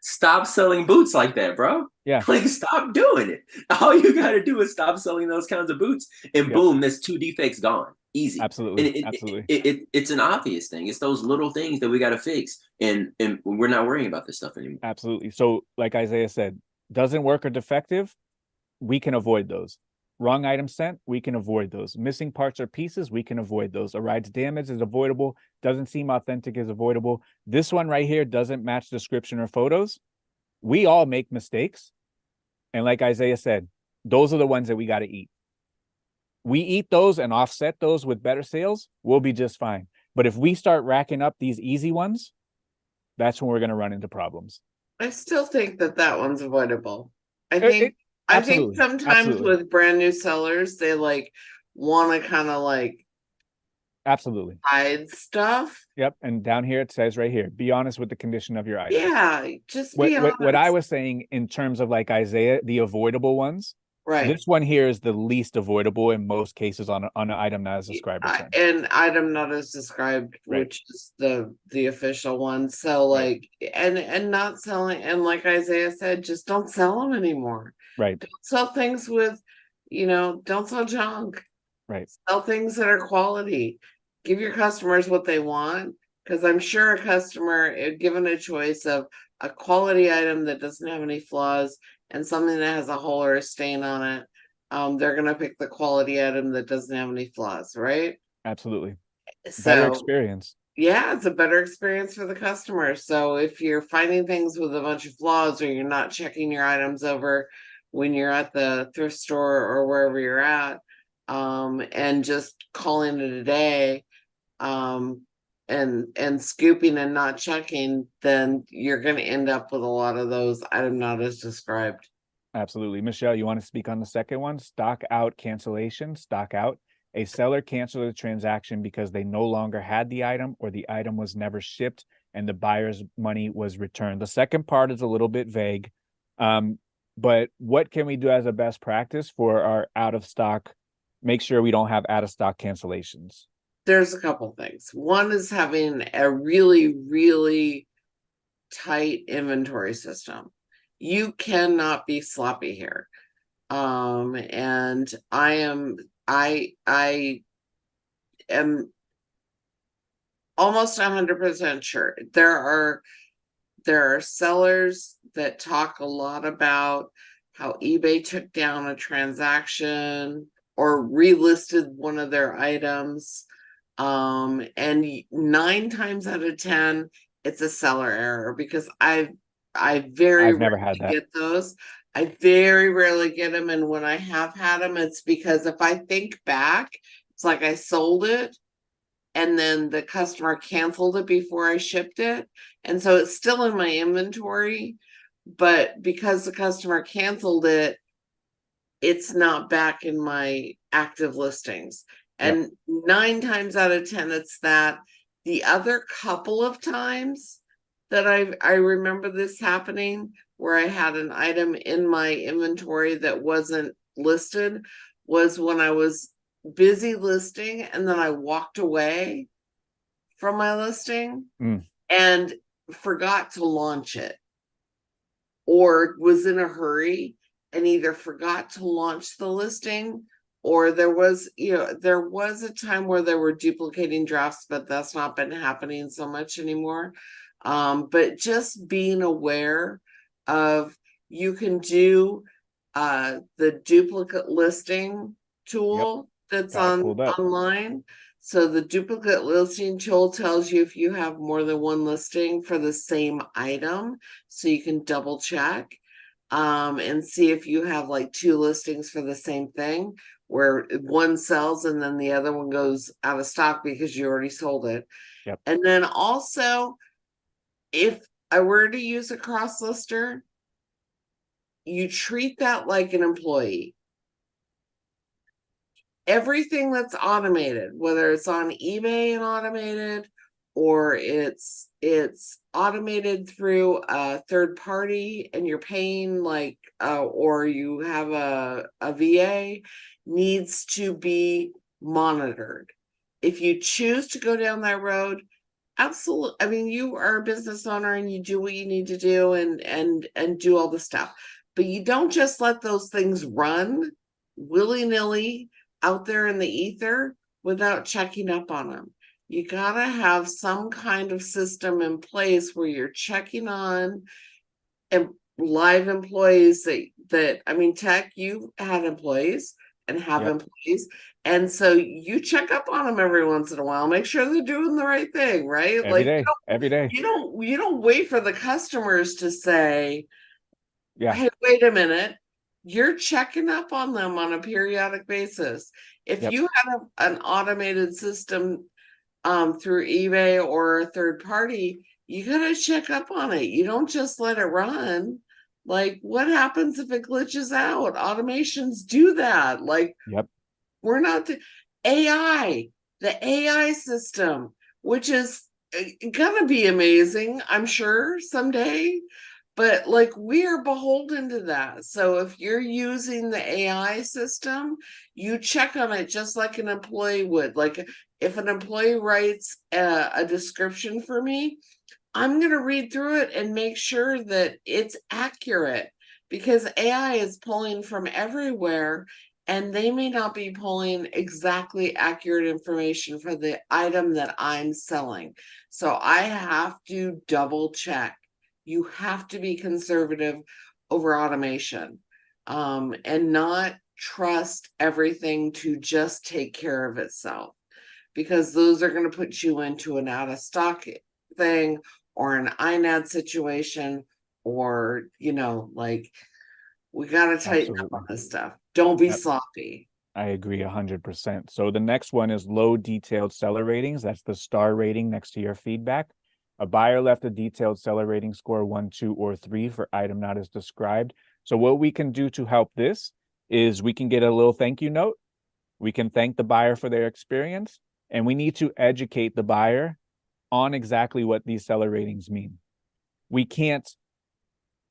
Stop selling boots like that, bro. Yeah. Like, stop doing it. All you got to do is stop selling those kinds of boots. And boom, that's 2 defects gone. Easy. Absolutely. And it's an obvious thing. It's those little things that we got to fix. And we're not worrying about this stuff anymore. Absolutely. So like Isaiah said, doesn't work or defective, we can avoid those. Wrong item sent, we can avoid those. Missing parts or pieces, we can avoid those. Arrives damage is avoidable. Doesn't seem authentic is avoidable. This one right here doesn't match description or photos. We all make mistakes. And like Isaiah said, those are the ones that we got to eat. We eat those and offset those with better sales, we'll be just fine. But if we start racking up these easy ones, that's when we're going to run into problems. I still think that one's avoidable. I think sometimes with brand new sellers, they like want to kind of like hide stuff. Yep. And down here it says right here, be honest with the condition of your item. Yeah, just be honest. What I was saying in terms of like Isaiah, the avoidable ones. Right. This one here is the least avoidable in most cases on an item not as described. An item not as described, which is the official one. So like, and not selling, and like Isaiah said, just don't sell them anymore. Right. Don't sell things with, don't sell junk. Right. Sell things that are quality. Give your customers what they want, because I'm sure a customer, if given a choice of a quality item that doesn't have any flaws and something that has a hole or a stain on it, they're going to pick the quality item that doesn't have any flaws, right? Absolutely. So, better experience. Yeah, it's a better experience for the customer. So if you're finding things with a bunch of flaws, or you're not checking your items over when you're at the thrift store or wherever you're at, and just calling it a day, and scooping and not checking, then you're going to end up with a lot of those item not as described. Absolutely. Michelle, you want to speak on the second one? Stock out cancellation. Stock out. A seller canceled a transaction because they no longer had the item, or the item was never shipped and the buyer's money was returned. The second part is a little bit vague, but what can we do as a best practice for our out of stock? Make sure we don't have out of stock cancellations. There's a couple things. One is having a really, really tight inventory system. You cannot be sloppy here. And I am almost 100% sure there are sellers that talk a lot about how eBay took down a transaction or relisted one of their items. And 9 times out of 10, it's a seller error, because I've never had that. Get those. I very rarely get them, and when I have had them, it's because if I think back, it's like I sold it and then the customer canceled it before I shipped it. And so it's still in my inventory, but because the customer canceled it, it's not back in my active listings. And 9 times out of 10, it's that. The other couple of times that I remember this happening, where I had an item in my inventory that wasn't listed, was when I was busy listing and then I walked away from my listing and forgot to launch it, or was in a hurry and either forgot to launch the listing, or there was a time where there were duplicating drafts, but that's not been happening so much anymore. But just being aware of, you can do the duplicate listing tool that's online. So the duplicate listing tool tells you if you have more than one listing for the same item, so you can double check and see if you have like 2 listings for the same thing, where one sells and then the other one goes out of stock because you already sold it. And then also, if I were to use a cross lister, you treat that like an employee. Everything that's automated, whether it's on eBay and automated, or it's automated through a third party and you're paying like or you have a VA, needs to be monitored. If you choose to go down that road, absolutely. I mean, you are a business owner and you do what you need to do and do all the stuff, but you don't just let those things run willy-nilly out there in the ether without checking up on them. You gotta have some kind of system in place where you're checking on live employees that I mean, Tech, you had employees and have employees, and so you check up on them every once in a while, make sure they're doing the right thing, right? Every day. You don't wait for the customers to say, hey, wait a minute. You're checking up on them on a periodic basis. If you have an automated system through eBay or a third party, you gotta check up on it. You don't just let it run. Like, what happens if it glitches out? Automations do that. Like, we're not the AI system, which is gonna be amazing, I'm sure, someday. But like, we are beholden to that. So if you're using the AI system, you check on it just like an employee would. Like, if an employee writes a description for me, I'm going to read through it and make sure that it's accurate, because AI is pulling from everywhere and they may not be pulling exactly accurate information for the item that I'm selling. So I have to double check. You have to be conservative over automation and not trust everything to just take care of itself, because those are going to put you into an out of stock thing or an INAD situation, or, like, we got to tighten up on this stuff. Don't be sloppy. I agree 100%. So the next one is low detailed seller ratings. That's the star rating next to your feedback. A buyer left a detailed seller rating score 1, 2, or 3 for item not as described. So what we can do to help this is we can get a little thank you note. We can thank the buyer for their experience, and we need to educate the buyer on exactly what these seller ratings mean. We can't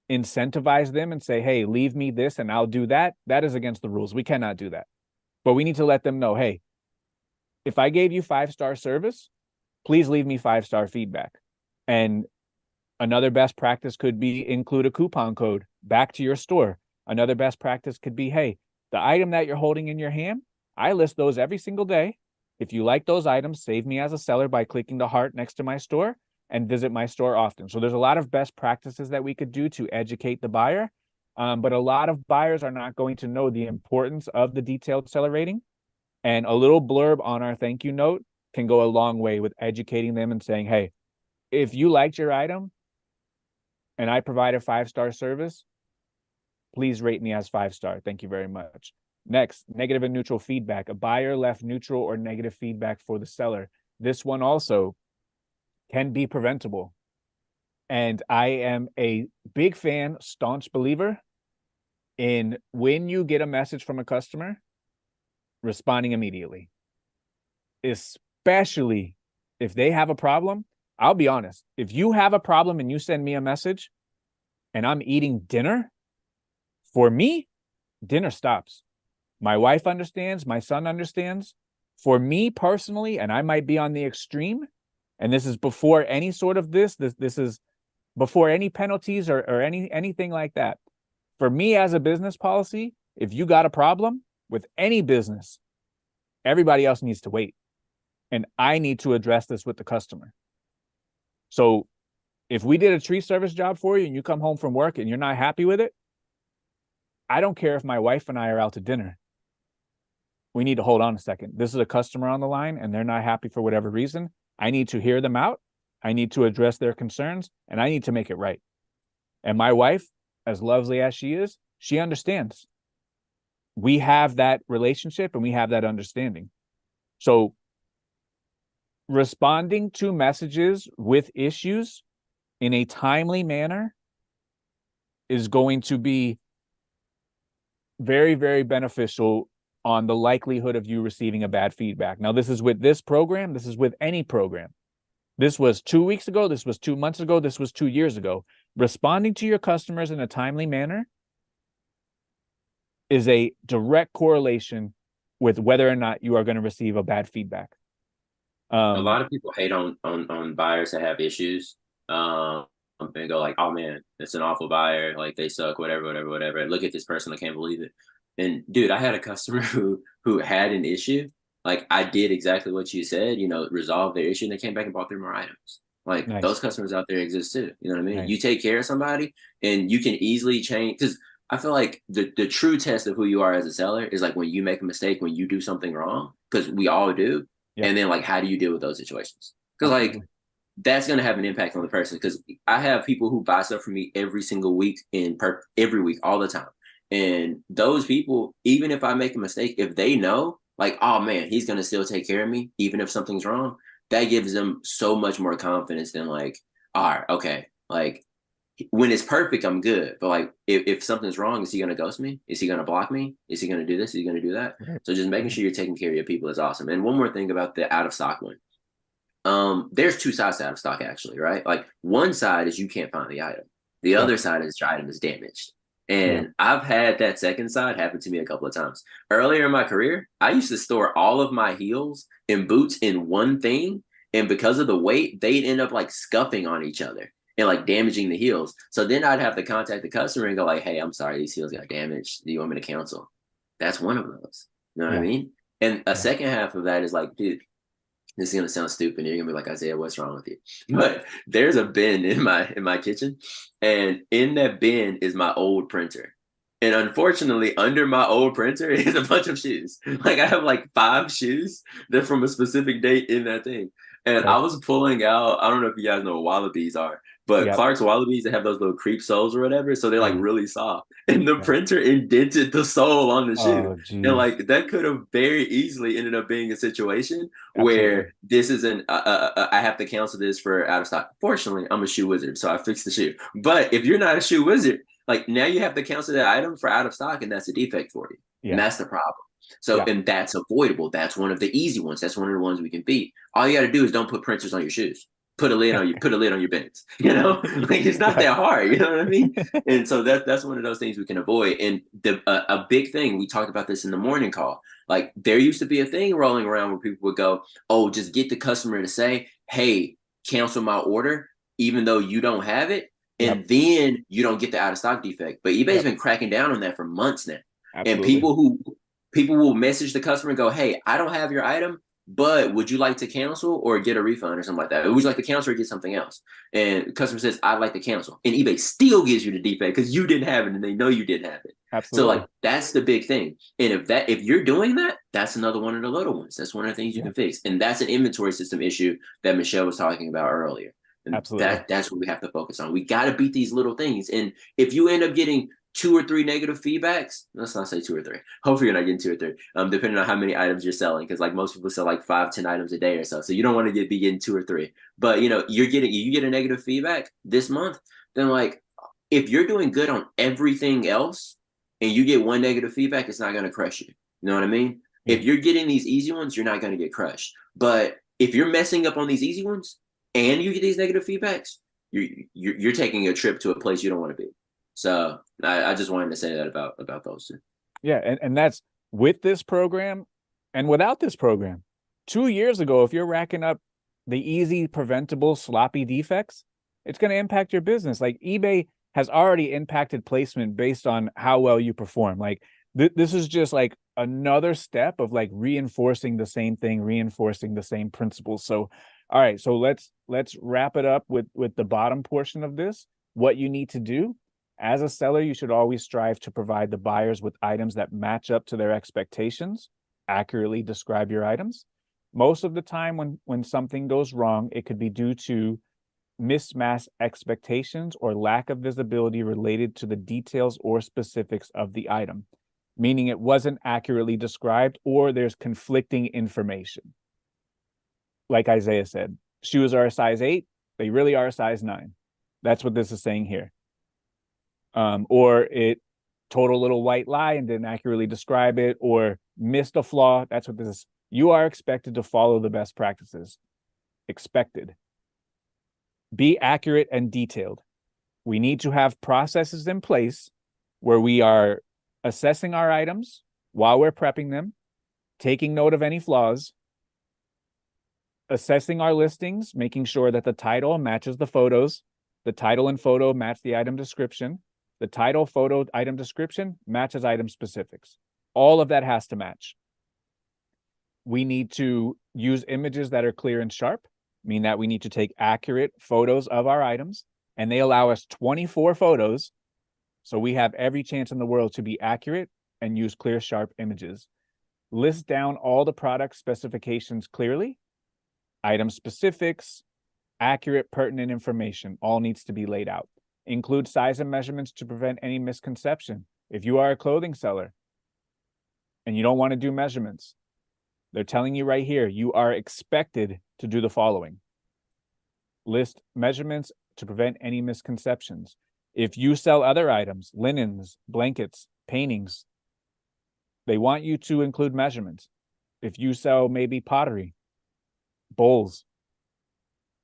incentivize them and say, hey, leave me this and I'll do that. That is against the rules. We cannot do that. But we need to let them know, hey, if I gave you 5-star service, please leave me 5-star feedback. And another best practice could be include a coupon code back to your store. Another best practice could be, hey, the item that you're holding in your hand, I list those every single day. If you like those items, save me as a seller by clicking the heart next to my store and visit my store often. So there's a lot of best practices that we could do to educate the buyer. But a lot of buyers are not going to know the importance of the detailed seller rating. And a little blurb on our thank you note can go a long way with educating them and saying, hey, if you liked your item and I provide a 5-star service, Please rate me as 5-star. Thank you very much. Next, negative and neutral feedback. A buyer left neutral or negative feedback for the seller. This one also can be preventable. And I am a big fan, staunch believer in when you get a message from a customer, responding immediately. Especially if they have a problem. I'll be honest. If you have a problem and you send me a message and I'm eating dinner, for me, dinner stops. My wife understands, my son understands. For me personally, and I might be on the extreme, and this is before any sort of this is before any penalties or anything like that. For me as a business policy, if you got a problem with any business, everybody else needs to wait. And I need to address this with the customer. So if we did a tree service job for you and you come home from work and you're not happy with it, I don't care if my wife and I are out to dinner. We need to hold on a second. This is a customer on the line and they're not happy for whatever reason. I need to hear them out. I need to address their concerns and I need to make it right. And my wife, as lovely as she is, she understands. We have that relationship and we have that understanding. So responding to messages with issues in a timely manner is going to be very, very beneficial on the likelihood of you receiving a bad feedback. Now, this is with this program. This is with any program. This was 2 weeks ago. This was 2 months ago. This was 2 years ago. Responding to your customers in a timely manner is a direct correlation with whether or not you are going to receive a bad feedback. A lot of people hate on buyers that have issues. And go like, oh man, it's an awful buyer, like they suck, whatever. Look at this person, I can't believe it. And dude, I had a customer who had an issue. Like I did exactly what you said, resolve their issue, and they came back and bought 3 more items. Like Nice. Those customers out there exist too. You know what I mean? Nice. You take care of somebody and you can easily change, because I feel like the true test of who you are as a seller is like when you make a mistake, when you do something wrong, because we all do. Yep. And then like, how do you deal with those situations? Because like that's going to have an impact on the person, because I have people who buy stuff from me every single week every week, all the time. And those people, even if I make a mistake, if they know like, oh man, he's going to still take care of me, even if something's wrong, that gives them so much more confidence than like, all right, okay. Like when it's perfect, I'm good. But like, if something's wrong, is he going to ghost me? Is he going to block me? Is he going to do this? Is he going to do that? Right. So just making sure you're taking care of your people is awesome. And one more thing about the out of stock one. There's 2 sides to out of stock actually, right? Like one side is you can't find the item. The other side is your item is damaged. And I've had that second side happen to me a couple of times. Earlier in my career, I used to store all of my heels and boots in one thing. And because of the weight, they'd end up like scuffing on each other and like damaging the heels. So then I'd have to contact the customer and go like, hey, I'm sorry, these heels got damaged. Do you want me to cancel? That's one of those. You know what I mean? And a second half of that is like, dude, this is gonna sound stupid. You're gonna be like, Isaiah, what's wrong with you? But there's a bin in my kitchen, and in that bin is my old printer. And unfortunately, under my old printer is a bunch of shoes. Like I have like 5 shoes that from a specific date in that thing. And I was pulling out, I don't know if you guys know what wallabies are, but Clark's wallabies, they have those little creep soles or whatever. So they're like really soft. And the printer indented the sole on the shoe. And like that could have very easily ended up being a situation where this isn't, I have to cancel this for out of stock. Fortunately, I'm a shoe wizard, so I fixed the shoe. But if you're not a shoe wizard, like now you have to cancel that item for out of stock, and that's a defect for you. Yeah. And that's the problem. So, and that's avoidable. That's one of the easy ones. That's one of the ones we can beat. All you got to do is don't put printers on your shoes. Put a lid on your bins. You know, like it's not that hard. You know what I mean? And so that's one of those things we can avoid. And a big thing, we talked about this in the morning call. Like there used to be a thing rolling around where people would go, "Oh, just get the customer to say, hey, cancel my order, even though you don't have it." And then you don't get the out of stock defect. But eBay's been cracking down on that for months now. Absolutely. And people will message the customer and go, hey, I don't have your item, but would you like to cancel or get a refund or something like that? Or would you like to cancel or get something else? And the customer says, I'd like to cancel. And eBay still gives you the defect because you didn't have it and they know you didn't have it. Absolutely. So like that's the big thing. And if you're doing that, that's another one of the little ones. That's one of the things you can fix. And that's an inventory system issue that Michelle was talking about earlier. And absolutely. That's what we have to focus on. We got to beat these little things. And if you end up getting 2 or 3 negative feedbacks. Let's not say 2 or 3. Hopefully you're not getting 2 or 3. Depending on how many items you're selling, because like most people sell like 5, 10 items a day or so. So you don't want to be getting 2 or 3. But you get a negative feedback this month, then like if you're doing good on everything else and you get one negative feedback, it's not going to crush you. You know what I mean? Yeah. If you're getting these easy ones, you're not going to get crushed. But if you're messing up on these easy ones and you get these negative feedbacks, you're taking a trip to a place you don't want to be. So I just wanted to say that about those two. Yeah, and that's with this program and without this program. 2 years ago, if you're racking up the easy, preventable, sloppy defects, it's going to impact your business. Like eBay has already impacted placement based on how well you perform. Like this is just like another step of like reinforcing the same thing, reinforcing the same principles. So, all right, so let's wrap it up with the bottom portion of this. What you need to do. As a seller, you should always strive to provide the buyers with items that match up to their expectations, accurately describe your items. Most of the time when something goes wrong, it could be due to mismatched expectations or lack of visibility related to the details or specifics of the item, meaning it wasn't accurately described or there's conflicting information. Like Isaiah said, shoes are a size 8, they really are a size 9. That's what this is saying here. Or it told a little white lie and didn't accurately describe it, or missed a flaw. That's what this is. You are expected to follow the best practices. Expected. Be accurate and detailed. We need to have processes in place where we are assessing our items while we're prepping them, taking note of any flaws, assessing our listings, making sure that the title matches the photos, the title and photo match the item description, the title, photo, item description matches item specifics. All of that has to match. We need to use images that are clear and sharp, mean that we need to take accurate photos of our items, and they allow us 24 photos. So we have every chance in the world to be accurate and use clear, sharp images. List down all the product specifications clearly, item specifics, accurate, pertinent information, all needs to be laid out. Include size and measurements to prevent any misconception. If you are a clothing seller and you don't want to do measurements, they're telling you right here, you are expected to do the following. List measurements to prevent any misconceptions. If you sell other items, linens, blankets, paintings, they want you to include measurements. If you sell maybe pottery, bowls,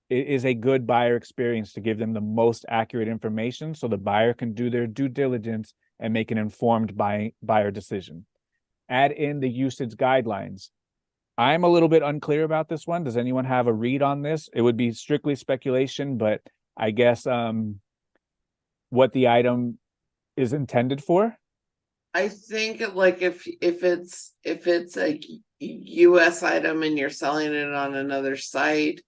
it is a good buyer experience to give them the most accurate information so the buyer can do their due diligence and make an informed buyer decision. Add in the usage guidelines. I'm a little bit unclear about this one. Does anyone have a read on this? It would be strictly speculation, but I guess what the item is intended for. I think like if it's a US item and you're selling it on another site,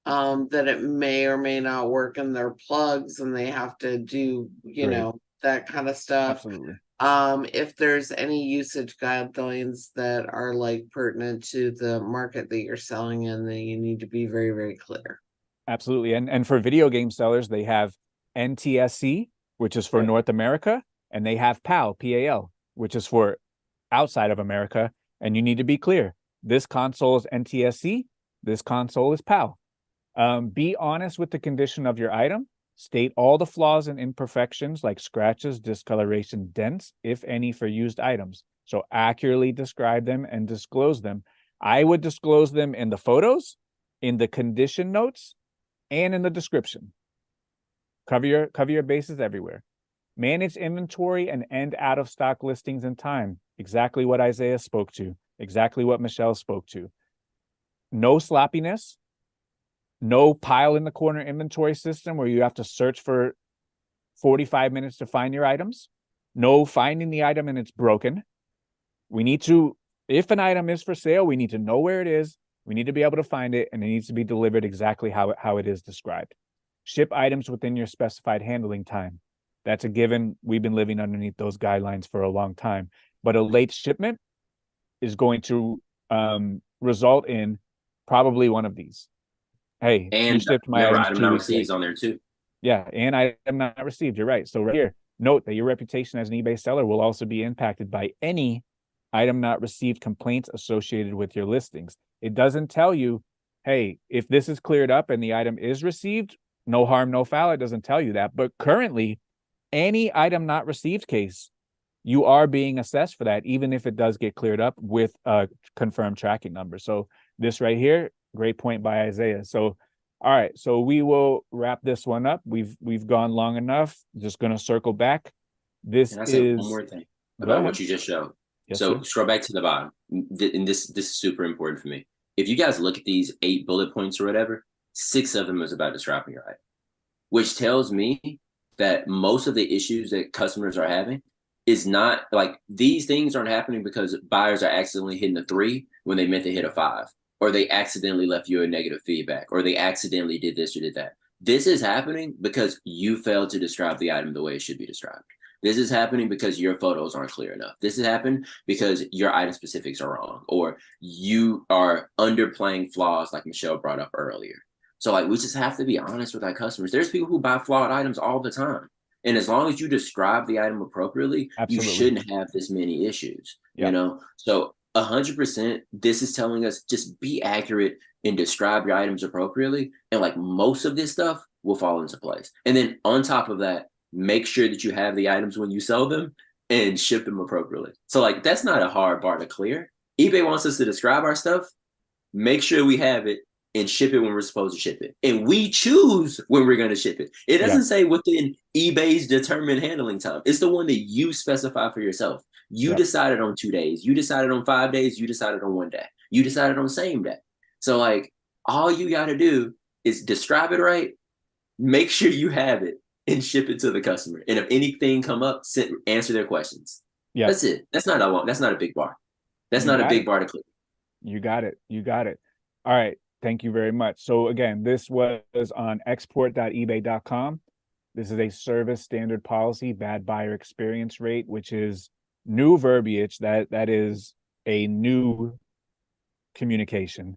that it may or may not work in their plugs and they have to do, that kind of stuff. Absolutely. If there's any usage guidelines that are like pertinent to the market that you're selling in, then you need to be very, very clear. Absolutely. And for video game sellers, they have NTSC, which is for North America, and they have PAL, PAL, which is for outside of America. And you need to be clear. This console is NTSC, this console is PAL. Be honest with the condition of your item. State all the flaws and imperfections like scratches, discoloration, dents, if any, for used items. So accurately describe them and disclose them. I would disclose them in the photos, in the condition notes, and in the description. Cover your bases everywhere. Manage inventory and end out of stock listings in time. Exactly what Isaiah spoke to. Exactly what Michelle spoke to. No sloppiness. No pile in the corner inventory system where you have to search for 45 minutes to find your items. No finding the item and it's broken. We need to, if an item is for sale, we need to know where it is. We need to be able to find it, and it needs to be delivered exactly how it is described. Ship items within your specified handling time. That's a given. We've been living underneath those guidelines for a long time. But a late shipment is going to result in probably one of these. Hey, and you shipped my remember, items item 2 not weeks received late. on there too. Yeah, and item not received. You're right. So right here, Note that your reputation as an eBay seller will also be impacted by any item not received complaints associated with your listings. It doesn't tell you, hey, if this is cleared up and the item is received, no harm, no foul. It doesn't tell you that. But currently, any item not received case, you are being assessed for that, even if it does get cleared up with a confirmed tracking number. So this right here, great point by Isaiah. So, all right, so we will wrap this one up. We've gone long enough. Just going to circle back. This Can I say is one more thing Go about ahead. what you just showed? Yes, So sir. scroll back to the bottom, and this is super important for me. If you guys look at these 8 bullet points or whatever, 6 of them is about describing your item, which tells me that most of the issues that customers are having is not like these things aren't happening because buyers are accidentally hitting a 3 when they meant to hit a 5, or they accidentally left you a negative feedback, or they accidentally did this or did that. This is happening because you failed to describe the item the way it should be described. This is happening because your photos aren't clear enough. This has happened because your item specifics are wrong, or you are underplaying flaws like Michelle brought up earlier. So like we just have to be honest with our customers. There's people who buy flawed items all the time. And as long as you describe the item appropriately, Absolutely. you shouldn't have this many issues. Yep. You know? So 100%, this is telling us just be accurate and describe your items appropriately. And like most of this stuff will fall into place. And then on top of that, make sure that you have the items when you sell them and ship them appropriately. So like that's not a hard bar to clear. eBay wants us to describe our stuff, make sure we have it, and ship it when we're supposed to ship it. And we choose when we're going to ship it. It doesn't say within eBay's determined handling time. It's the one that you specify for yourself. You decided on 2 days. You decided on 5 days. You decided on 1 day. You decided on the same day. So like all you got to do is describe it right, make sure you have it, and ship it to the customer. And if anything come up, answer their questions. Yeah. That's it. That's not a big bar. That's not a big bar to clear. You got it. You got it. All right. Thank you very much. So again, this was on export.ebay.com. This is a service standard policy, bad buyer experience rate, which is new verbiage. That is a new communication.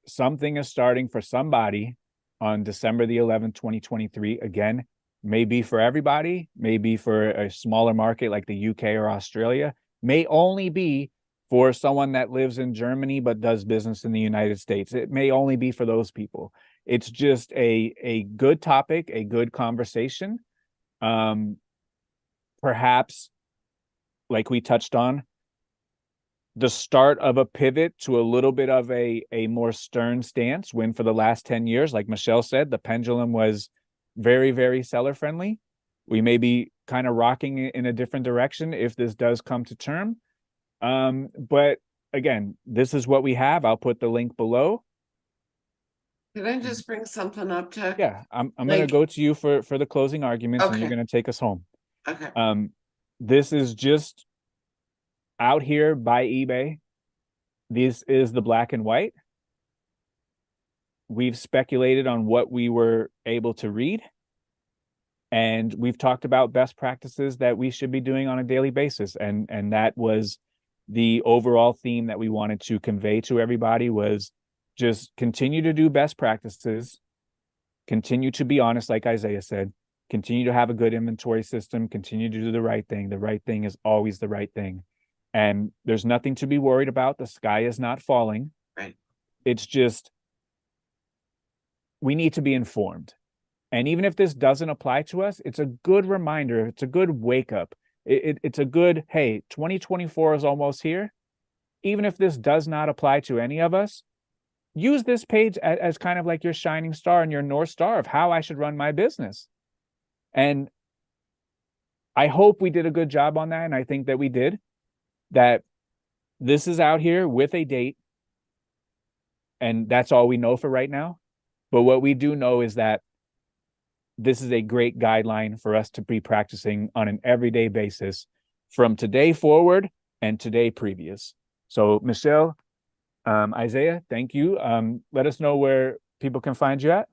Something is starting for somebody on December the 11th, 2023. Again, maybe for everybody, maybe for a smaller market like the UK or Australia, may only be for someone that lives in Germany but does business in the United States. It may only be for those people. It's just a good topic, a good conversation. Perhaps, like we touched on, the start of a pivot to a little bit of a more stern stance, when for the last 10 years, like Michelle said, the pendulum was very, very seller friendly. We may be kind of rocking in a different direction if this does come to term. But again, this is what we have. I'll put the link below. Can I just bring something up, Tech? Yeah, I'm going to go to you for the closing arguments, and you're going to take us home. Okay. This is just out here by eBay. This is the black and white. We've speculated on what we were able to read, and we've talked about best practices that we should be doing on a daily basis. And that was the overall theme that we wanted to convey to everybody, was just continue to do best practices, continue to be honest, like Isaiah said, continue to have a good inventory system, continue to do the right thing. The right thing is always the right thing. And there's nothing to be worried about. The sky is not falling. Right. It's just, we need to be informed. And even if this doesn't apply to us, it's a good reminder. It's a good wake up. It's a good, hey, 2024 is almost here. Even if this does not apply to any of us, use this page as kind of like your shining star and your North Star of how I should run my business. And I hope we did a good job on that. And I think that we did. That this is out here with a date. And that's all we know for right now. But what we do know is that this is a great guideline for us to be practicing on an everyday basis from today forward and today previous. So Michelle, Isaiah, thank you. Let us know where people can find you at.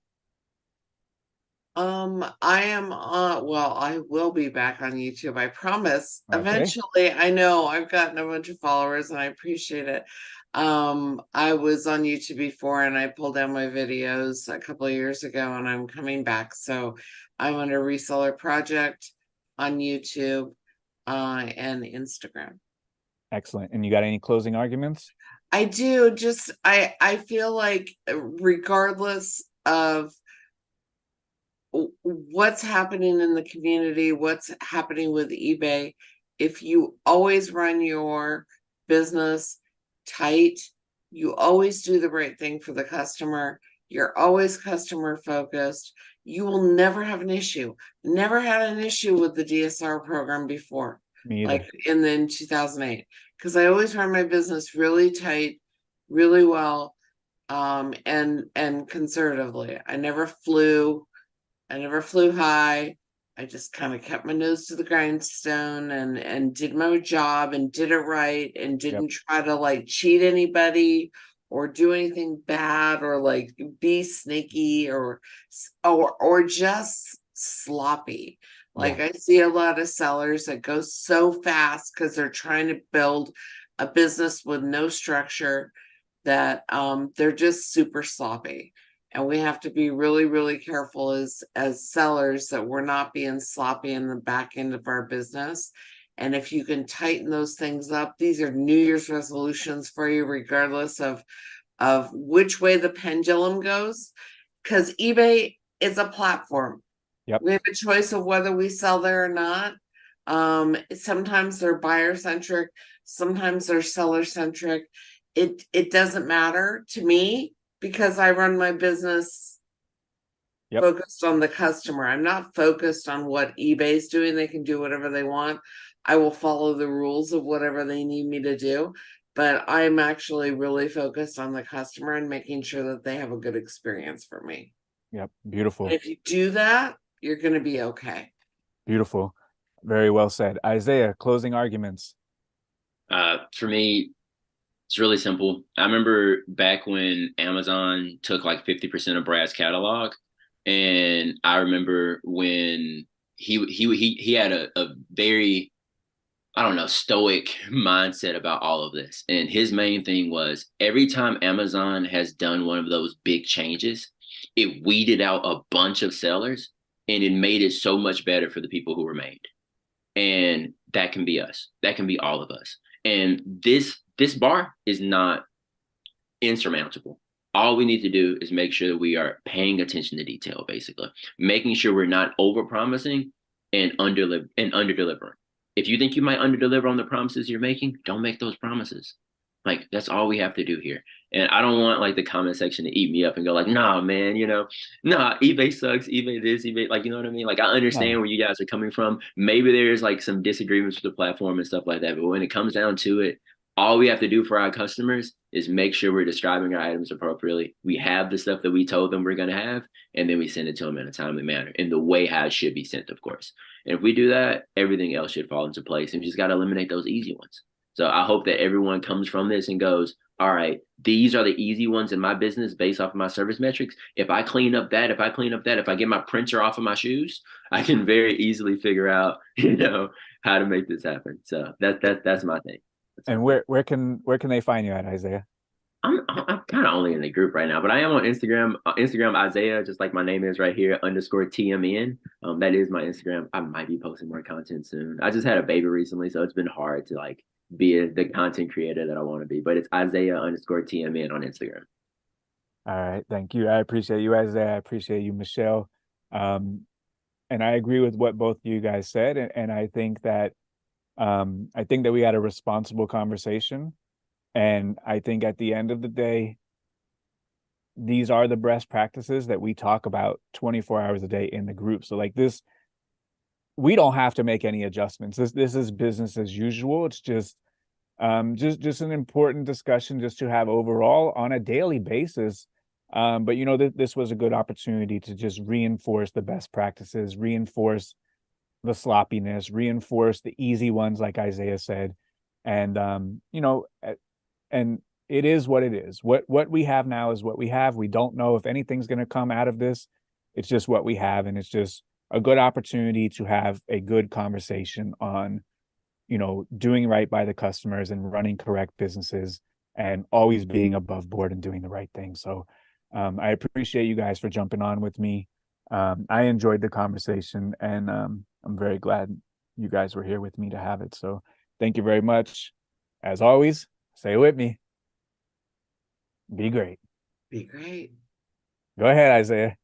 I am well, I will be back on YouTube, I promise. Okay. Eventually. I know I've gotten a bunch of followers and I appreciate it. I was on YouTube before and I pulled down my videos a couple of years ago, and I'm coming back. So I'm under Reseller Project on YouTube and Instagram. Excellent. And you got any closing arguments? I do. Just I feel like regardless of what's happening in the community, what's happening with eBay, if you always run your business tight, you always do the right thing for the customer, you're always customer focused, you will never have an issue. Never had an issue with the DSR program before. Me either. Like in 2008, because I always run my business really tight, really well, and conservatively. I never flew high. I just kind of kept my nose to the grindstone and did my job and did it right and didn't try to like cheat anybody or do anything bad or like be sneaky or just sloppy. Like I see a lot of sellers that go so fast because they're trying to build a business with no structure that they're just super sloppy. And we have to be really, really careful as sellers that we're not being sloppy in the back end of our business. And if you can tighten those things up, these are New Year's resolutions for you, regardless of which way the pendulum goes, because eBay is a platform. We have a choice of whether we sell there or not. Sometimes they're buyer centric, sometimes they're seller centric. It doesn't matter to me because I run my business focused on the customer. I'm not focused on what eBay's doing. They can do whatever they want. I will follow the rules of whatever they need me to do, but I'm actually really focused on the customer and making sure that they have a good experience for me. Yep. Beautiful. And if you do that, you're going to be okay. Beautiful. Very well said. Isaiah, closing arguments. For me, it's really simple. I remember back when Amazon took like 50% of Brad's catalog, and I remember when he had a very, I don't know, stoic mindset about all of this. And his main thing was every time Amazon has done one of those big changes, it weeded out a bunch of sellers and it made it so much better for the people who remained. And that can be us. That can be all of us. And this bar is not insurmountable. All we need to do is make sure that we are paying attention to detail, basically, making sure we're not over promising and under delivering. If you think you might under deliver on the promises you're making, don't make those promises. Like, that's all we have to do here. And I don't want like the comment section to eat me up and go like, nah, man, nah, eBay sucks, eBay this, eBay, like, you know what I mean? Like, I understand where you guys are coming from. Maybe there's like some disagreements with the platform and stuff like that. But when it comes down to it, all we have to do for our customers is make sure we're describing our items appropriately. We have the stuff that we told them we're going to have, and then we send it to them in a timely manner, in the way how it should be sent, of course. And if we do that, everything else should fall into place. And we just got to eliminate those easy ones. So I hope that everyone comes from this and goes, all right, these are the easy ones in my business based off of my service metrics. If I clean up that, if I get my printer off of my shoes, I can very easily figure out, how to make this happen. So that's my thing. And where can they find you at, Isaiah? I'm kind of only in the group right now, but I am on Instagram. Instagram Isaiah, just like my name is right here, _TMN. That is my Instagram. I might be posting more content soon. I just had a baby recently, so it's been hard to like be the content creator that I want to be. But it's Isaiah _TMN on Instagram. All right, thank you. I appreciate you, Isaiah. I appreciate you, Michelle. And I agree with what both of you guys said, and I think that we had a responsible conversation. And I think at the end of the day, these are the best practices that we talk about 24 hours a day in the group. So like this, we don't have to make any adjustments. This is business as usual. It's just an important discussion just to have overall on a daily basis. But this was a good opportunity to just reinforce the best practices, reinforce the sloppiness, reinforce the easy ones, like Isaiah said. And and it is what it is. What we have now is what we have. We don't know if anything's going to come out of this. It's just what we have, and it's just a good opportunity to have a good conversation on, doing right by the customers and running correct businesses and always being above board and doing the right thing. So I appreciate you guys for jumping on with me. I enjoyed the conversation, and I'm very glad you guys were here with me to have it. So thank you very much. As always, say it with me. Be great. Be great. Go ahead, Isaiah.